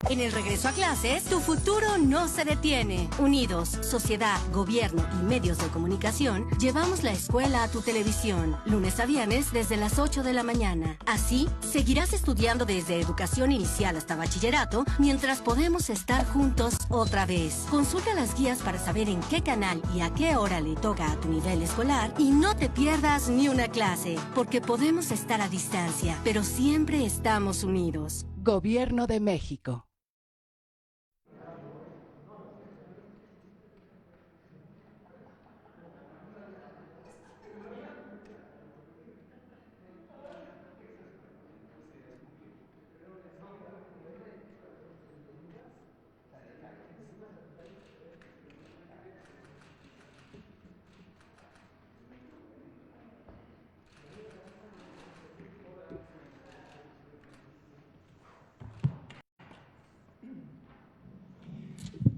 En el regreso a clases, tu futuro no se detiene. Unidos, sociedad, gobierno y medios de comunicación, llevamos la escuela a tu televisión, lunes a viernes desde las 8 de la mañana. Así, seguirás estudiando desde educación inicial hasta bachillerato, mientras podemos estar juntos otra vez. Consulta las guías para saber en qué canal y a qué hora le toca a tu nivel escolar y no te pierdas ni una clase, porque podemos estar a distancia, pero siempre estamos unidos. Gobierno de México.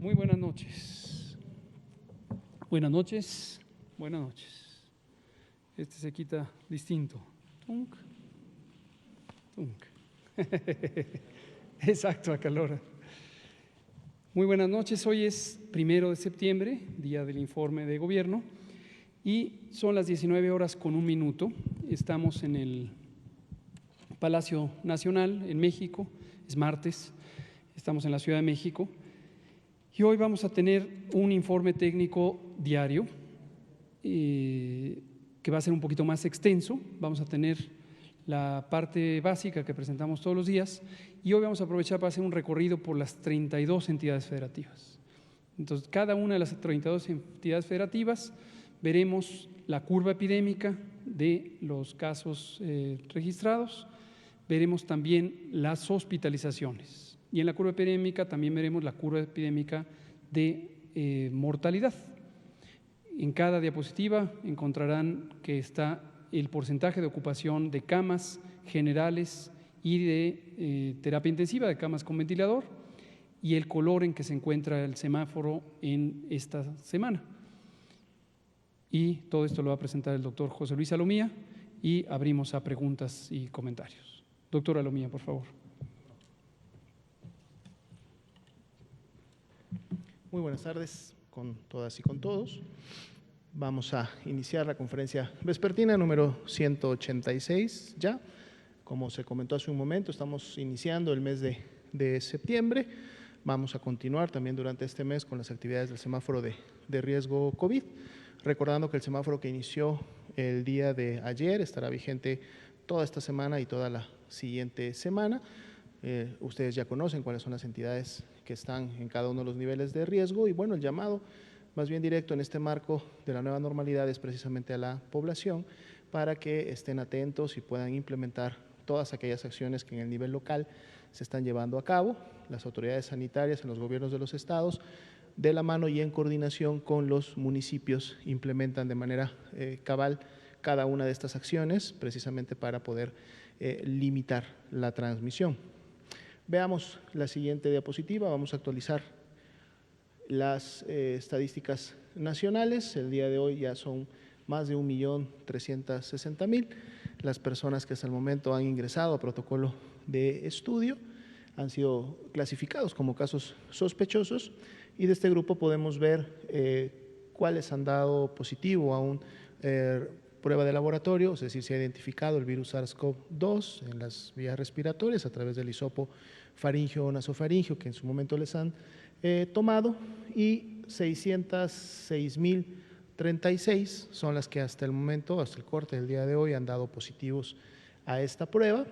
Muy buenas noches. Buenas noches. Buenas noches. Este se quita distinto. Tunk. Tunk. Exacto, acalora. Muy buenas noches. Hoy es 1 de septiembre, día del informe de gobierno, y son las 19:01. Estamos en el Palacio Nacional, en México. Es martes. Estamos en la Ciudad de México. Y hoy vamos a tener un informe técnico diario que va a ser un poquito más extenso. Vamos a tener la parte básica que presentamos todos los días y hoy vamos a aprovechar para hacer un recorrido por las 32 entidades federativas. Entonces, cada una de las 32 entidades federativas veremos la curva epidémica de los casos registrados, veremos también las hospitalizaciones. Y en la curva epidémica también veremos la curva epidémica de mortalidad. En cada diapositiva encontrarán que está el porcentaje de ocupación de camas generales y de terapia intensiva, de camas con ventilador, y el color en que se encuentra el semáforo en esta semana. Y todo esto lo va a presentar el doctor José Luis Alomía y abrimos a preguntas y comentarios. Doctor Alomía, por favor. Muy buenas tardes con todas y con todos. Vamos a iniciar la conferencia vespertina número 186 ya. Como se comentó hace un momento, estamos iniciando el mes de septiembre. Vamos a continuar también durante este mes con las actividades del semáforo de riesgo COVID. Recordando que el semáforo que inició el día de ayer estará vigente toda esta semana y toda la siguiente semana. Ustedes ya conocen cuáles son las entidades que están en cada uno de los niveles de riesgo y bueno, el llamado más bien directo en este marco de la nueva normalidad es precisamente a la población para que estén atentos y puedan implementar todas aquellas acciones que en el nivel local se están llevando a cabo. Las autoridades sanitarias en los gobiernos de los estados, de la mano y en coordinación con los municipios, implementan de manera cabal cada una de estas acciones precisamente para poder limitar la transmisión. Veamos la siguiente diapositiva. Vamos a actualizar las estadísticas nacionales. El día de hoy ya son más de 1.360.000 las personas que hasta el momento han ingresado a protocolo de estudio. Han sido clasificados como casos sospechosos y de este grupo podemos ver cuáles han dado positivo a un prueba de laboratorio, es decir, se ha identificado el virus SARS-CoV-2 en las vías respiratorias a través del hisopo faríngeo o nasofaríngeo que en su momento les han tomado y 606.036 son las que hasta el momento, hasta el corte del día de hoy, han dado positivos a esta prueba,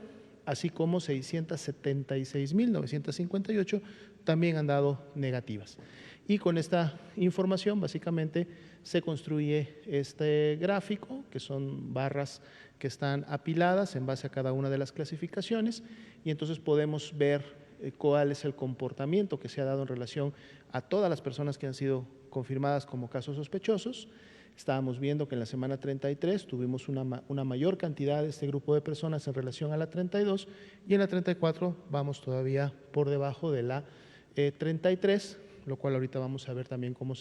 así como 676.958 también han dado negativas. Y con esta información básicamente se construye este gráfico, que son barras que están apiladas en base a cada una de las clasificaciones y entonces podemos ver cuál es el comportamiento que se ha dado en relación a todas las personas que han sido confirmadas como casos sospechosos. Estábamos viendo que en la semana 33 tuvimos una mayor cantidad de este grupo de personas en relación a la 32 y en la 34 vamos todavía por debajo de la 33, lo cual ahorita vamos a ver también cómo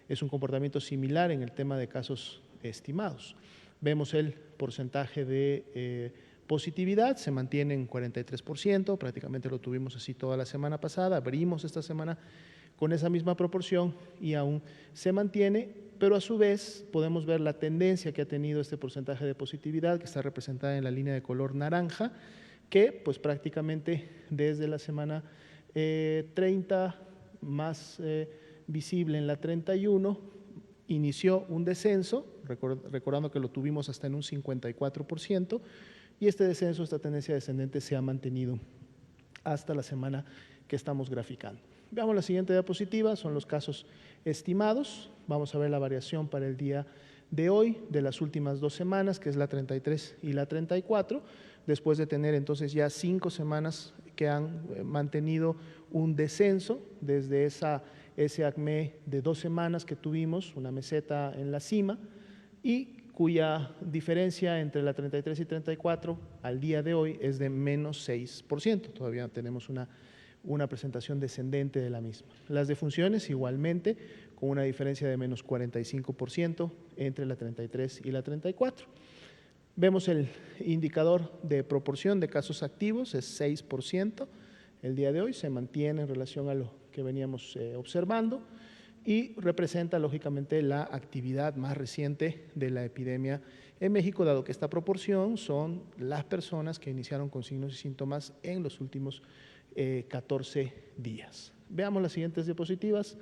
es un comportamiento similar en el tema de casos estimados. Vemos el porcentaje de positividad se mantiene en 43%, prácticamente lo tuvimos así toda la semana pasada, abrimos esta semana con esa misma proporción y aún se mantiene, pero a su vez podemos ver la tendencia que ha tenido este porcentaje de positividad que está representada en la línea de color naranja, que pues prácticamente desde la semana 30 más visible en la 31, inició un descenso, recordando que lo tuvimos hasta en un 54%, y este descenso, esta tendencia descendente se ha mantenido hasta la semana que estamos graficando. Veamos la siguiente diapositiva, son los casos estimados. Vamos a ver la variación para el día de hoy, de las últimas 2 semanas, que es la 33 y la 34, después de tener entonces ya 5 semanas que han mantenido un descenso desde ese acme de 2 semanas que tuvimos, una meseta en la cima, y cuya diferencia entre la 33 y 34 al día de hoy es de menos 6%. Todavía tenemos una presentación descendente de la misma. Las defunciones igualmente con una diferencia de menos 45% entre la 33 y la 34. Vemos el indicador de proporción de casos activos, es 6%. El día de hoy se mantiene en relación a lo que veníamos observando y representa lógicamente la actividad más reciente de la epidemia en México, dado que esta proporción son las personas que iniciaron con signos y síntomas en los últimos 14 días. Veamos las siguientes diapositivas.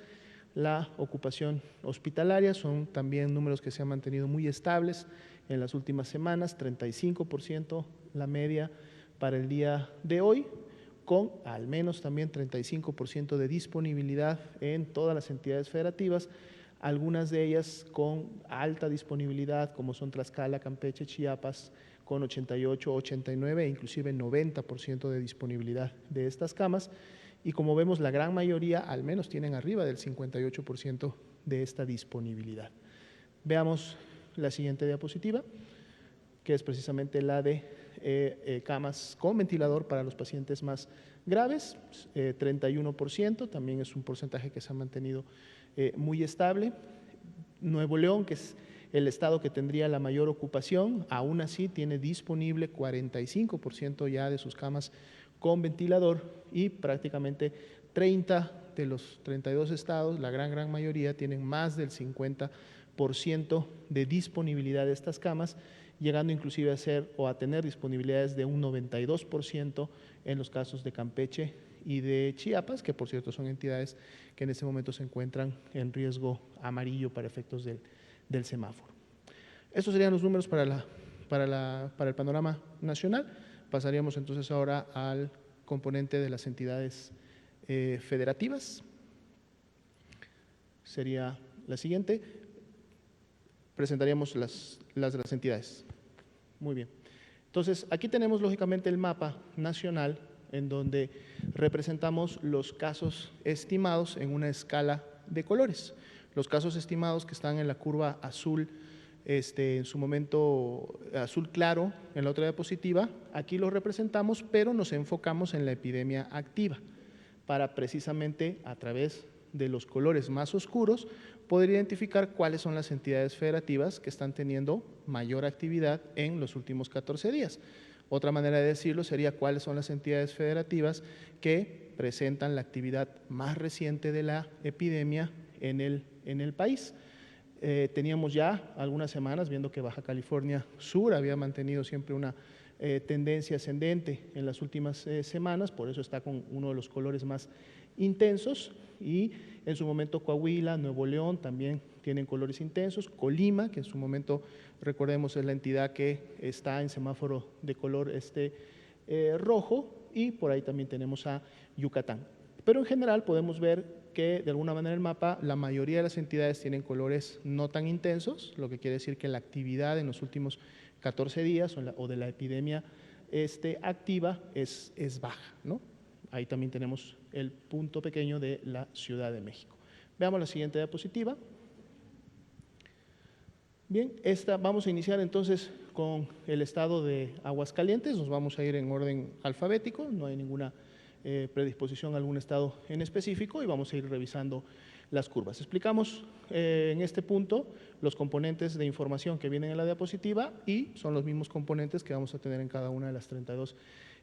La ocupación hospitalaria son también números que se han mantenido muy estables en las últimas semanas, 35% la media para el día de hoy, con al menos también 35% de disponibilidad en todas las entidades federativas, algunas de ellas con alta disponibilidad, como son Tlaxcala, Campeche, Chiapas, con 88, 89 e inclusive 90% de disponibilidad de estas camas. Y como vemos, la gran mayoría al menos tienen arriba del 58% de esta disponibilidad. Veamos la siguiente diapositiva, que es precisamente la de camas con ventilador para los pacientes más graves, 31%, también es un porcentaje que se ha mantenido muy estable. Nuevo León, que es el estado que tendría la mayor ocupación, aún así tiene disponible 45% ya de sus camas con ventilador y prácticamente 30 de los 32 estados, la gran mayoría, tienen más del 50% de disponibilidad de estas camas, llegando inclusive a ser o a tener disponibilidades de un 92% en los casos de Campeche y de Chiapas, que por cierto son entidades que en este momento se encuentran en riesgo amarillo para efectos del semáforo. Estos serían los números para el panorama nacional. Pasaríamos entonces ahora al componente de las entidades federativas. Sería la siguiente. Presentaríamos las entidades. Muy bien. Entonces, aquí tenemos lógicamente el mapa nacional en donde representamos los casos estimados en una escala de colores. Los casos estimados que están en la curva azul, en su momento azul claro, en la otra diapositiva, aquí los representamos, pero nos enfocamos en la epidemia activa, para precisamente a través de los colores más oscuros poder identificar cuáles son las entidades federativas que están teniendo mayor actividad en los últimos 14 días. Otra manera de decirlo sería cuáles son las entidades federativas que presentan la actividad más reciente de la epidemia en el país. Teníamos ya algunas semanas viendo que Baja California Sur había mantenido siempre una tendencia ascendente en las últimas semanas, por eso está con uno de los colores más intensos, y en su momento Coahuila, Nuevo León también tienen colores intensos, Colima, que en su momento, recordemos, es la entidad que está en semáforo de color rojo, y por ahí también tenemos a Yucatán. Pero en general podemos ver que de alguna manera el mapa, la mayoría de las entidades tienen colores no tan intensos, lo que quiere decir que la actividad en los últimos 14 días o de la epidemia activa es baja, ¿no? Ahí también tenemos el punto pequeño de la Ciudad de México. Veamos la siguiente diapositiva. Bien, vamos a iniciar entonces con el estado de Aguascalientes, nos vamos a ir en orden alfabético, no hay ninguna predisposición a algún estado en específico y vamos a ir revisando las curvas. Explicamos en este punto los componentes de información que vienen en la diapositiva y son los mismos componentes que vamos a tener en cada una de las 32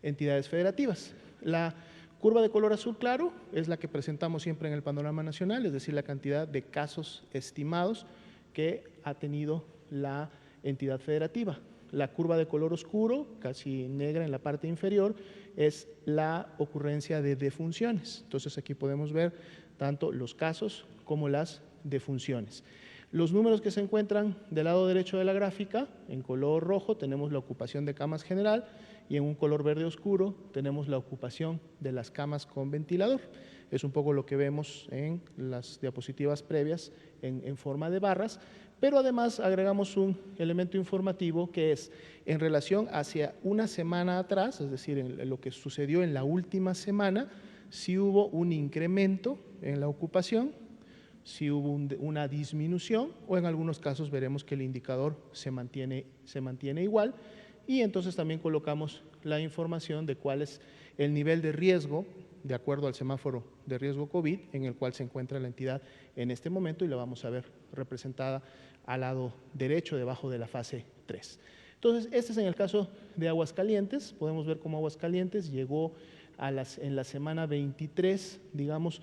entidades federativas. La curva de color azul claro es la que presentamos siempre en el panorama nacional, es decir, la cantidad de casos estimados que ha tenido la entidad federativa. La curva de color oscuro, casi negra en la parte inferior, es la ocurrencia de defunciones. Entonces aquí podemos ver tanto los casos como las defunciones. Los números que se encuentran del lado derecho de la gráfica, en color rojo tenemos la ocupación de camas general y en un color verde oscuro tenemos la ocupación de las camas con ventilador. Es un poco lo que vemos en las diapositivas previas en forma de barras, pero además agregamos un elemento informativo que es en relación hacia una semana atrás, es decir, en lo que sucedió en la última semana, si hubo un incremento en la ocupación, si hubo una disminución o en algunos casos veremos que el indicador se mantiene igual y entonces también colocamos la información de cuál es el nivel de riesgo de acuerdo al semáforo de riesgo COVID en el cual se encuentra la entidad en este momento y la vamos a ver representada al lado derecho debajo de la fase 3. Entonces, este es en el caso de Aguascalientes, podemos ver cómo Aguascalientes llegó en la semana 23, digamos,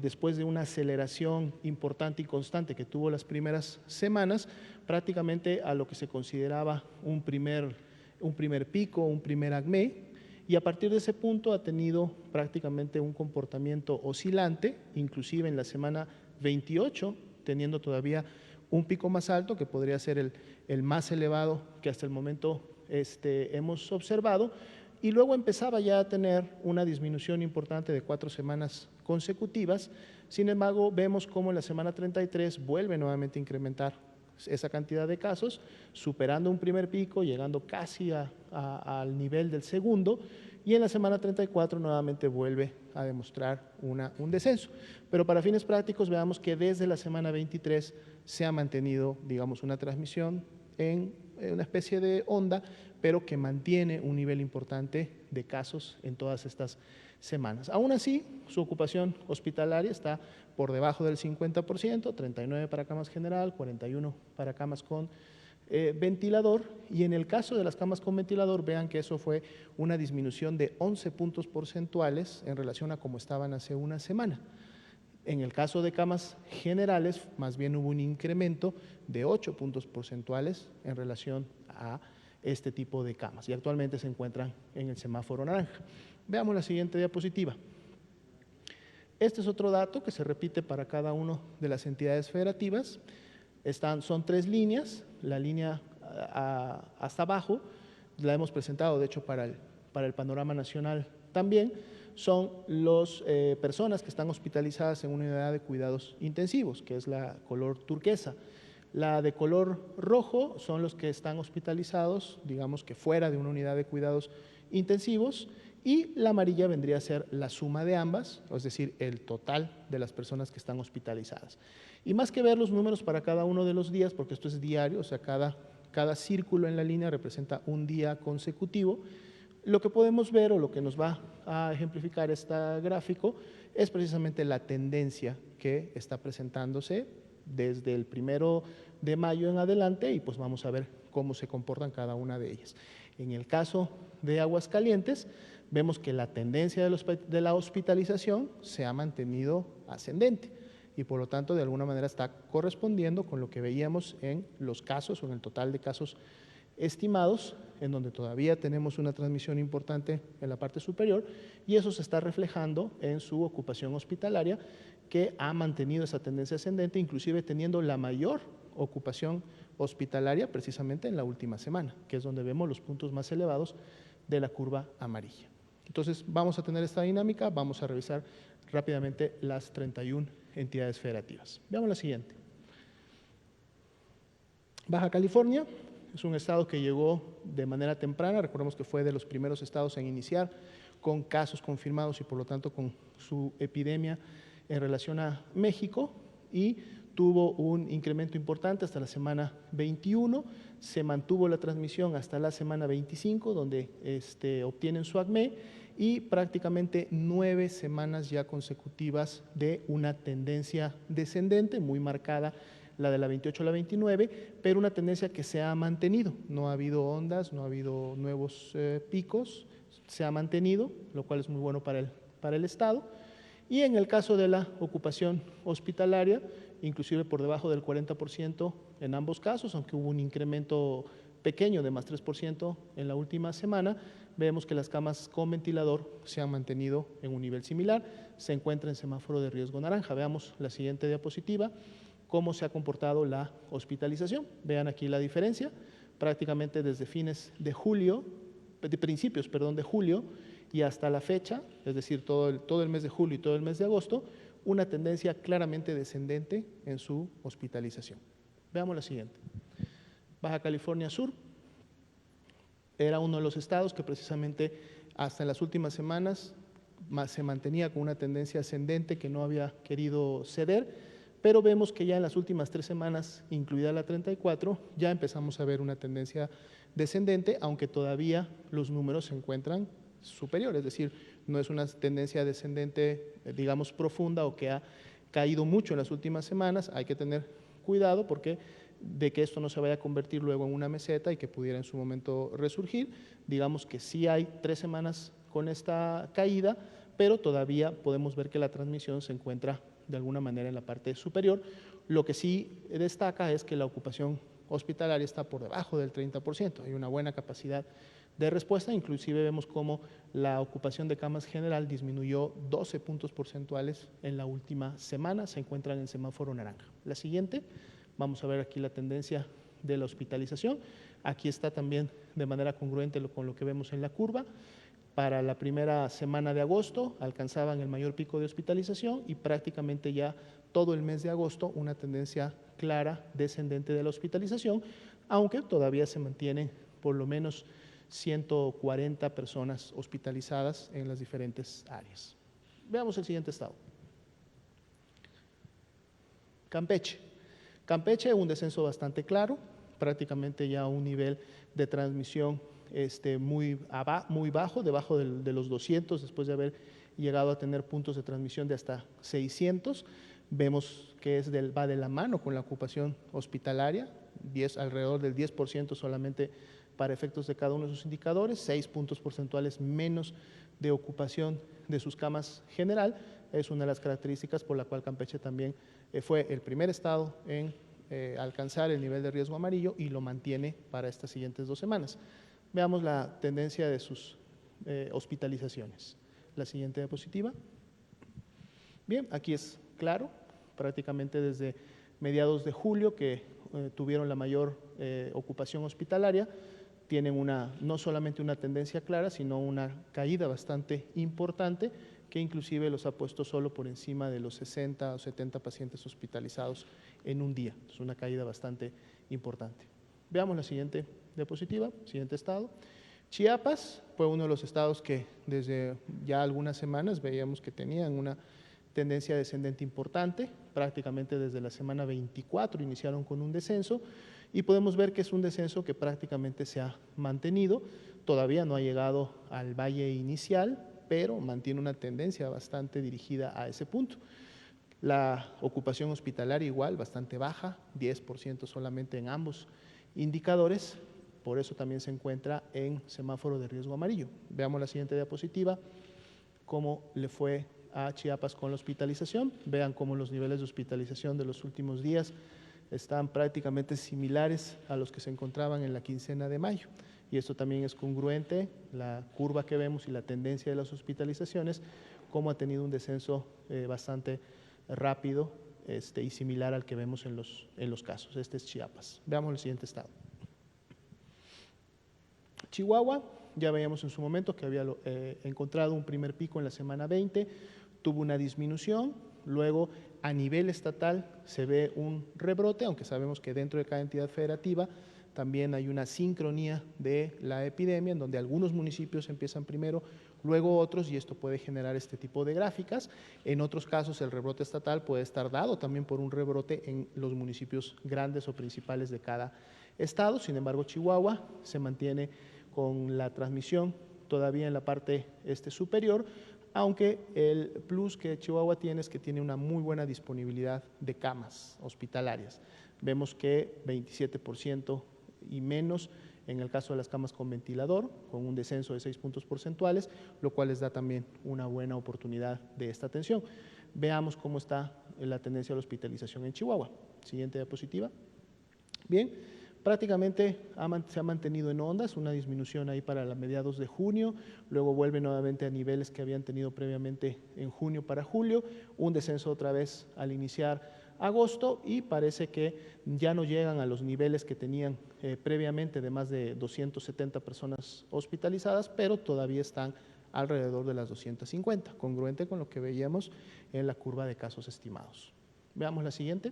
después de una aceleración importante y constante que tuvo las primeras semanas, prácticamente a lo que se consideraba un primer pico, un primer acmé, y a partir de ese punto ha tenido prácticamente un comportamiento oscilante, inclusive en la semana 28, teniendo todavía un pico más alto, que podría ser el más elevado que hasta el momento hemos observado, y luego empezaba ya a tener una disminución importante de 4 semanas consecutivas. Sin embargo, vemos cómo en la semana 33 vuelve nuevamente a incrementar esa cantidad de casos, superando un primer pico, llegando casi al nivel del segundo, y en la semana 34 nuevamente vuelve a demostrar un descenso. Pero para fines prácticos veamos que desde la semana 23 se ha mantenido, digamos, una transmisión en una especie de onda, pero que mantiene un nivel importante de casos en todas estas semanas. Aún así, su ocupación hospitalaria está por debajo del 50%, 39 para camas general, 41 para camas con ventilador, y en el caso de las camas con ventilador, vean que eso fue una disminución de 11 puntos porcentuales en relación a cómo estaban hace una semana. En el caso de camas generales, más bien hubo un incremento de 8 puntos porcentuales en relación a este tipo de camas y actualmente se encuentran en el semáforo naranja. Veamos la siguiente diapositiva. Este es otro dato que se repite para cada una de las entidades federativas. Son 3 líneas, la línea hasta abajo, la hemos presentado de hecho para el panorama nacional también, son las personas que están hospitalizadas en una unidad de cuidados intensivos, que es la color turquesa. La de color rojo son los que están hospitalizados, digamos que fuera de una unidad de cuidados intensivos, y la amarilla vendría a ser la suma de ambas, es decir, el total de las personas que están hospitalizadas. Y más que ver los números para cada uno de los días, porque esto es diario, o sea, cada círculo en la línea representa un día consecutivo, lo que podemos ver o lo que nos va a ejemplificar este gráfico es precisamente la tendencia que está presentándose desde el 1 de mayo en adelante y pues vamos a ver cómo se comportan cada una de ellas. En el caso de Aguascalientes, vemos que la tendencia de la hospitalización se ha mantenido ascendente y por lo tanto de alguna manera está correspondiendo con lo que veíamos en los casos o en el total de casos estimados, en donde todavía tenemos una transmisión importante en la parte superior y eso se está reflejando en su ocupación hospitalaria que ha mantenido esa tendencia ascendente, inclusive teniendo la mayor ocupación hospitalaria precisamente en la última semana, que es donde vemos los puntos más elevados de la curva amarilla. Entonces vamos a tener esta dinámica, vamos a revisar rápidamente las 31 entidades federativas. Veamos la siguiente. Baja California es un estado que llegó de manera temprana, recordemos que fue de los primeros estados en iniciar con casos confirmados y por lo tanto con su epidemia en relación a México y tuvo un incremento importante hasta la semana 21, se mantuvo la transmisión hasta la semana 25 donde obtienen su ACME y prácticamente 9 semanas ya consecutivas de una tendencia descendente, muy marcada la de la 28 a la 29, pero una tendencia que se ha mantenido, no ha habido ondas, no ha habido nuevos picos, se ha mantenido, lo cual es muy bueno para el Estado. Y en el caso de la ocupación hospitalaria, inclusive por debajo del 40% en ambos casos, aunque hubo un incremento pequeño de más 3% en la última semana, vemos que las camas con ventilador se han mantenido en un nivel similar, se encuentra en semáforo de riesgo naranja. Veamos la siguiente diapositiva, cómo se ha comportado la hospitalización. Vean aquí la diferencia, prácticamente desde principios de julio y hasta la fecha, es decir, todo el mes de julio y todo el mes de agosto, una tendencia claramente descendente en su hospitalización. Veamos la siguiente. Baja California Sur era uno de los estados que precisamente hasta en las últimas semanas se mantenía con una tendencia ascendente que no había querido ceder, pero vemos que ya en las últimas 3 semanas, incluida la 34, ya empezamos a ver una tendencia descendente, aunque todavía los números se encuentran superiores, es decir, no es una tendencia descendente, digamos, profunda o que ha caído mucho en las últimas semanas. Hay que tener cuidado porque de que esto no se vaya a convertir luego en una meseta y que pudiera en su momento resurgir. Digamos que sí hay 3 semanas con esta caída, pero todavía podemos ver que la transmisión se encuentra de alguna manera en la parte superior. Lo que sí destaca es que la ocupación hospitalaria está por debajo del 30%, hay una buena capacidad de respuesta, inclusive vemos cómo la ocupación de camas general disminuyó 12 puntos porcentuales en la última semana, se encuentran en semáforo naranja. La siguiente, vamos a ver aquí la tendencia de la hospitalización, aquí está también de manera congruente con lo que vemos en la curva. Para la primera semana de agosto alcanzaban el mayor pico de hospitalización y prácticamente ya todo el mes de agosto una tendencia clara descendente de la hospitalización, aunque todavía se mantienen por lo menos 140 personas hospitalizadas en las diferentes áreas. Veamos el siguiente estado. Campeche. Campeche, un descenso bastante claro, prácticamente ya un nivel de transmisión muy bajo, debajo de los 200, después de haber llegado a tener puntos de transmisión de hasta 600. Vemos que va de la mano con la ocupación hospitalaria, alrededor del 10% solamente para efectos de cada uno de sus indicadores, 6 puntos porcentuales menos de ocupación de sus camas general. Es una de las características por la cual Campeche también fue el primer estado en alcanzar el nivel de riesgo amarillo y lo mantiene para estas siguientes 2 semanas. Veamos la tendencia de sus hospitalizaciones. La siguiente diapositiva. Bien, aquí es claro, prácticamente desde mediados de julio que tuvieron la mayor ocupación hospitalaria, tienen no solamente una tendencia clara, sino una caída bastante importante que inclusive los ha puesto solo por encima de los 60 o 70 pacientes hospitalizados en un día. Es una caída bastante importante. Veamos la siguiente diapositiva, siguiente estado. Chiapas fue uno de los estados que desde ya algunas semanas veíamos que tenían una tendencia descendente importante, prácticamente desde la semana 24 iniciaron con un descenso y podemos ver que es un descenso que prácticamente se ha mantenido, todavía no ha llegado al valle inicial, pero mantiene una tendencia bastante dirigida a ese punto. La ocupación hospitalaria igual, bastante baja, 10% solamente en ambos indicadores, por eso también se encuentra en semáforo de riesgo amarillo. Veamos la siguiente diapositiva, cómo le fue a Chiapas con la hospitalización. Vean cómo los niveles de hospitalización de los últimos días están prácticamente similares a los que se encontraban en la quincena de mayo. Y esto también es congruente, la curva que vemos y la tendencia de las hospitalizaciones, cómo ha tenido un descenso bastante rápido y similar al que vemos en los casos. Este es Chiapas. Veamos el siguiente estado. Chihuahua, ya veíamos en su momento que había encontrado un primer pico en la semana 20, tuvo una disminución, luego a nivel estatal se ve un rebrote, aunque sabemos que dentro de cada entidad federativa también hay una sincronía de la epidemia, en donde algunos municipios empiezan primero, luego otros, y esto puede generar este tipo de gráficas. En otros casos el rebrote estatal puede estar dado también por un rebrote en los municipios grandes o principales de cada estado. Sin embargo, Chihuahua se mantiene con la transmisión todavía en la parte superior, aunque el plus que Chihuahua tiene es que tiene una muy buena disponibilidad de camas hospitalarias. Vemos que 27% y menos en el caso de las camas con ventilador, con un descenso de 6 puntos porcentuales, lo cual les da también una buena oportunidad de esta atención. Veamos cómo está la tendencia a la hospitalización en Chihuahua. Siguiente diapositiva. Bien, prácticamente se ha mantenido en ondas, una disminución ahí para mediados de junio, luego vuelve nuevamente a niveles que habían tenido previamente en junio para julio, un descenso otra vez al iniciar agosto y parece que ya no llegan a los niveles que tenían previamente de más de 270 personas hospitalizadas, pero todavía están alrededor de las 250, congruente con lo que veíamos en la curva de casos estimados. Veamos la siguiente.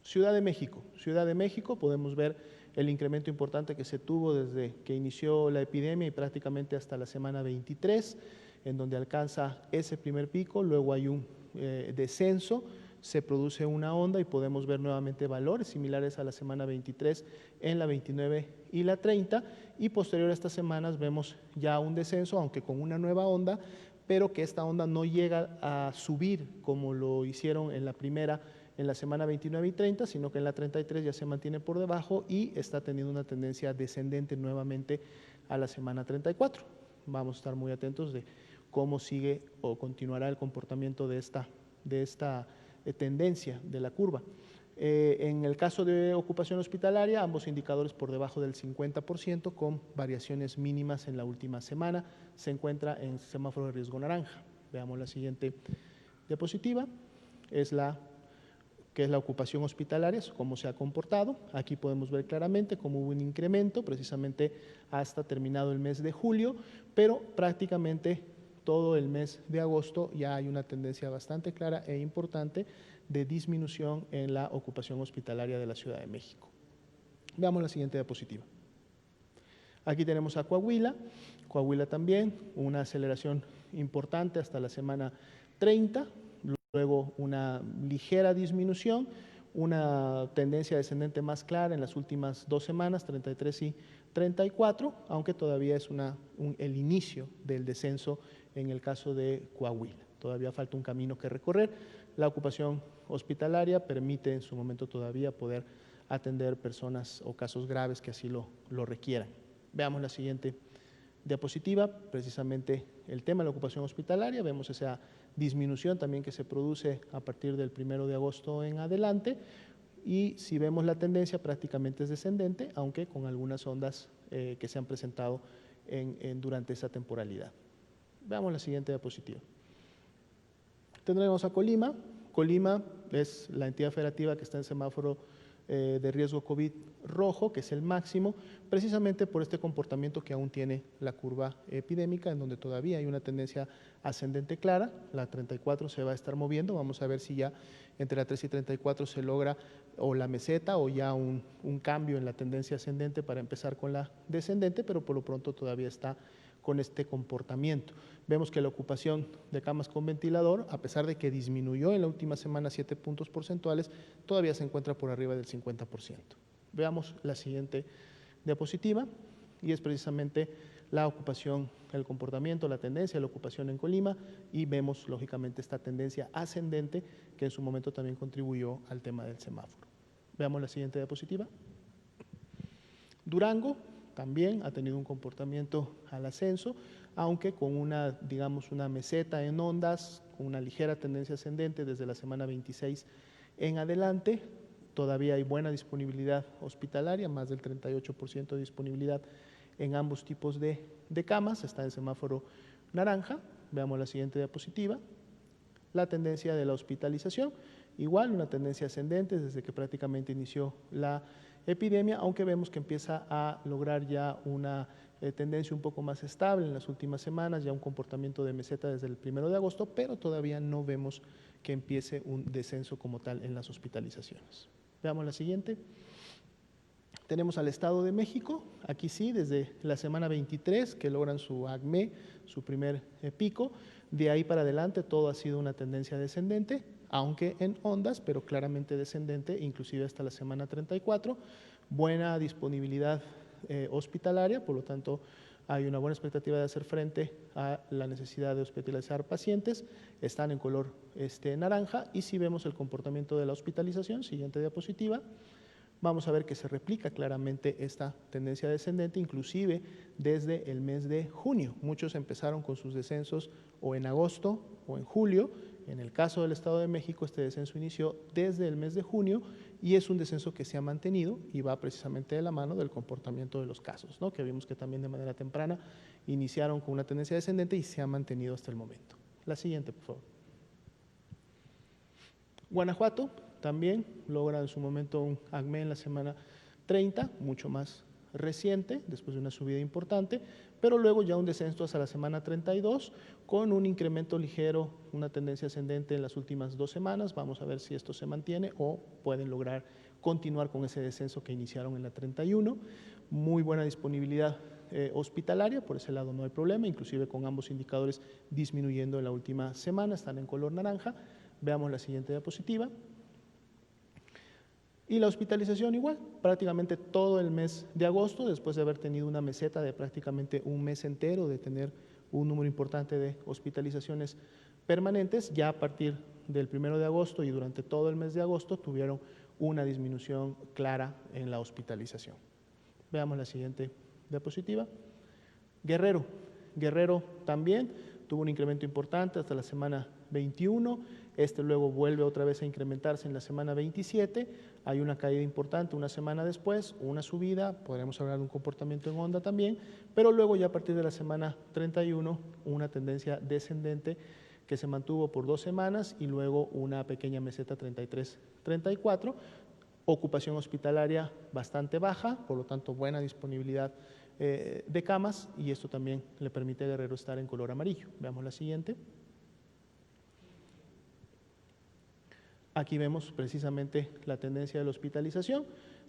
Ciudad de México. Ciudad de México, podemos ver el incremento importante que se tuvo desde que inició la epidemia y prácticamente hasta la semana 23, en donde alcanza ese primer pico, luego hay un descenso, se produce una onda y podemos ver nuevamente valores similares a la semana 23 en la 29 y la 30, y posterior a estas semanas vemos ya un descenso, aunque con una nueva onda, pero que esta onda no llega a subir como lo hicieron en la primera, en la semana 29 y 30, sino que en la 33 ya se mantiene por debajo y está teniendo una tendencia descendente nuevamente a la semana 34. Vamos a estar muy atentos de cómo sigue o continuará el comportamiento de esta tendencia de la curva. En el caso de ocupación hospitalaria, ambos indicadores por debajo del 50%, con variaciones mínimas en la última semana, se encuentra en semáforo de riesgo naranja. Veamos la siguiente diapositiva, que es la ocupación hospitalaria, cómo se ha comportado. Aquí podemos ver claramente cómo hubo un incremento, precisamente hasta terminado el mes de julio, pero prácticamente todo el mes de agosto ya hay una tendencia bastante clara e importante de disminución en la ocupación hospitalaria de la Ciudad de México. Veamos la siguiente diapositiva. Aquí tenemos a Coahuila. Coahuila también, una aceleración importante hasta la semana 30, luego una ligera disminución, una tendencia descendente más clara en las últimas 2 semanas, 33 y 34, aunque todavía es el inicio del descenso en el caso de Coahuila. Todavía falta un camino que recorrer. La ocupación hospitalaria permite en su momento todavía poder atender personas o casos graves que así lo requieran. Veamos la siguiente diapositiva, precisamente el tema de la ocupación hospitalaria. Vemos esa disminución también que se produce a partir del 1 de agosto en adelante, y si vemos la tendencia prácticamente es descendente, aunque con algunas ondas que se han presentado durante esa temporalidad. Veamos la siguiente diapositiva. Tendremos a Colima. Colima es la entidad federativa que está en semáforo de riesgo COVID rojo, que es el máximo, precisamente por este comportamiento que aún tiene la curva epidémica, en donde todavía hay una tendencia ascendente clara. La 34 se va a estar moviendo, vamos a ver si ya entre la 3 y 34 se logra o la meseta o ya un cambio en la tendencia ascendente para empezar con la descendente, pero por lo pronto todavía está con este comportamiento. Vemos que la ocupación de camas con ventilador, a pesar de que disminuyó en la última semana 7 puntos porcentuales, todavía se encuentra por arriba del 50%. Veamos la siguiente diapositiva, y es precisamente la ocupación, el comportamiento, la tendencia de la ocupación en Colima, y vemos lógicamente esta tendencia ascendente que en su momento también contribuyó al tema del semáforo. Veamos la siguiente diapositiva. Durango también ha tenido un comportamiento al ascenso, aunque con una meseta en ondas, con una ligera tendencia ascendente desde la semana 26 en adelante. Todavía hay buena disponibilidad hospitalaria, más del 38% de disponibilidad en ambos tipos de camas, está en semáforo naranja. Veamos la siguiente diapositiva. La tendencia de la hospitalización, igual una tendencia ascendente desde que prácticamente inició la epidemia, aunque vemos que empieza a lograr ya una tendencia un poco más estable en las últimas semanas, ya un comportamiento de meseta desde el 1 de agosto, pero todavía no vemos que empiece un descenso como tal en las hospitalizaciones. Veamos la siguiente. Tenemos al Estado de México, aquí sí, desde la semana 23 que logran su ACME, su primer pico. De ahí para adelante todo ha sido una tendencia descendente, aunque en ondas, pero claramente descendente, inclusive hasta la semana 34. Buena disponibilidad hospitalaria, por lo tanto hay una buena expectativa de hacer frente a la necesidad de hospitalizar pacientes. Están en color naranja, y si vemos el comportamiento de la hospitalización, siguiente diapositiva, vamos a ver que se replica claramente esta tendencia descendente, inclusive desde el mes de junio. Muchos empezaron con sus descensos o en agosto o en julio. En el caso del Estado de México, este descenso inició desde el mes de junio y es un descenso que se ha mantenido y va precisamente de la mano del comportamiento de los casos, ¿no? Que vimos que también de manera temprana iniciaron con una tendencia descendente y se ha mantenido hasta el momento. La siguiente, por favor. Guanajuato también logra en su momento un ACME en la semana 30, mucho más reciente, después de una subida importante, pero luego ya un descenso hasta la semana 32 con un incremento ligero, una tendencia ascendente en las últimas 2 semanas. Vamos a ver si esto se mantiene o pueden lograr continuar con ese descenso que iniciaron en la 31. Muy buena disponibilidad hospitalaria, por ese lado no hay problema, inclusive con ambos indicadores disminuyendo en la última semana, están en color naranja. Veamos la siguiente diapositiva. Y la hospitalización igual, prácticamente todo el mes de agosto, después de haber tenido una meseta de prácticamente un mes entero, de tener un número importante de hospitalizaciones permanentes, ya a partir del 1 de agosto y durante todo el mes de agosto tuvieron una disminución clara en la hospitalización. Veamos la siguiente diapositiva. Guerrero también tuvo un incremento importante hasta la semana 21, luego vuelve otra vez a incrementarse en la semana 27, hay una caída importante una semana después, una subida, podríamos hablar de un comportamiento en onda también, pero luego ya a partir de la semana 31 una tendencia descendente que se mantuvo por 2 semanas y luego una pequeña meseta 33-34, ocupación hospitalaria bastante baja, por lo tanto buena disponibilidad de camas, y esto también le permite a Guerrero estar en color amarillo. Veamos la siguiente. Aquí vemos precisamente la tendencia de la hospitalización.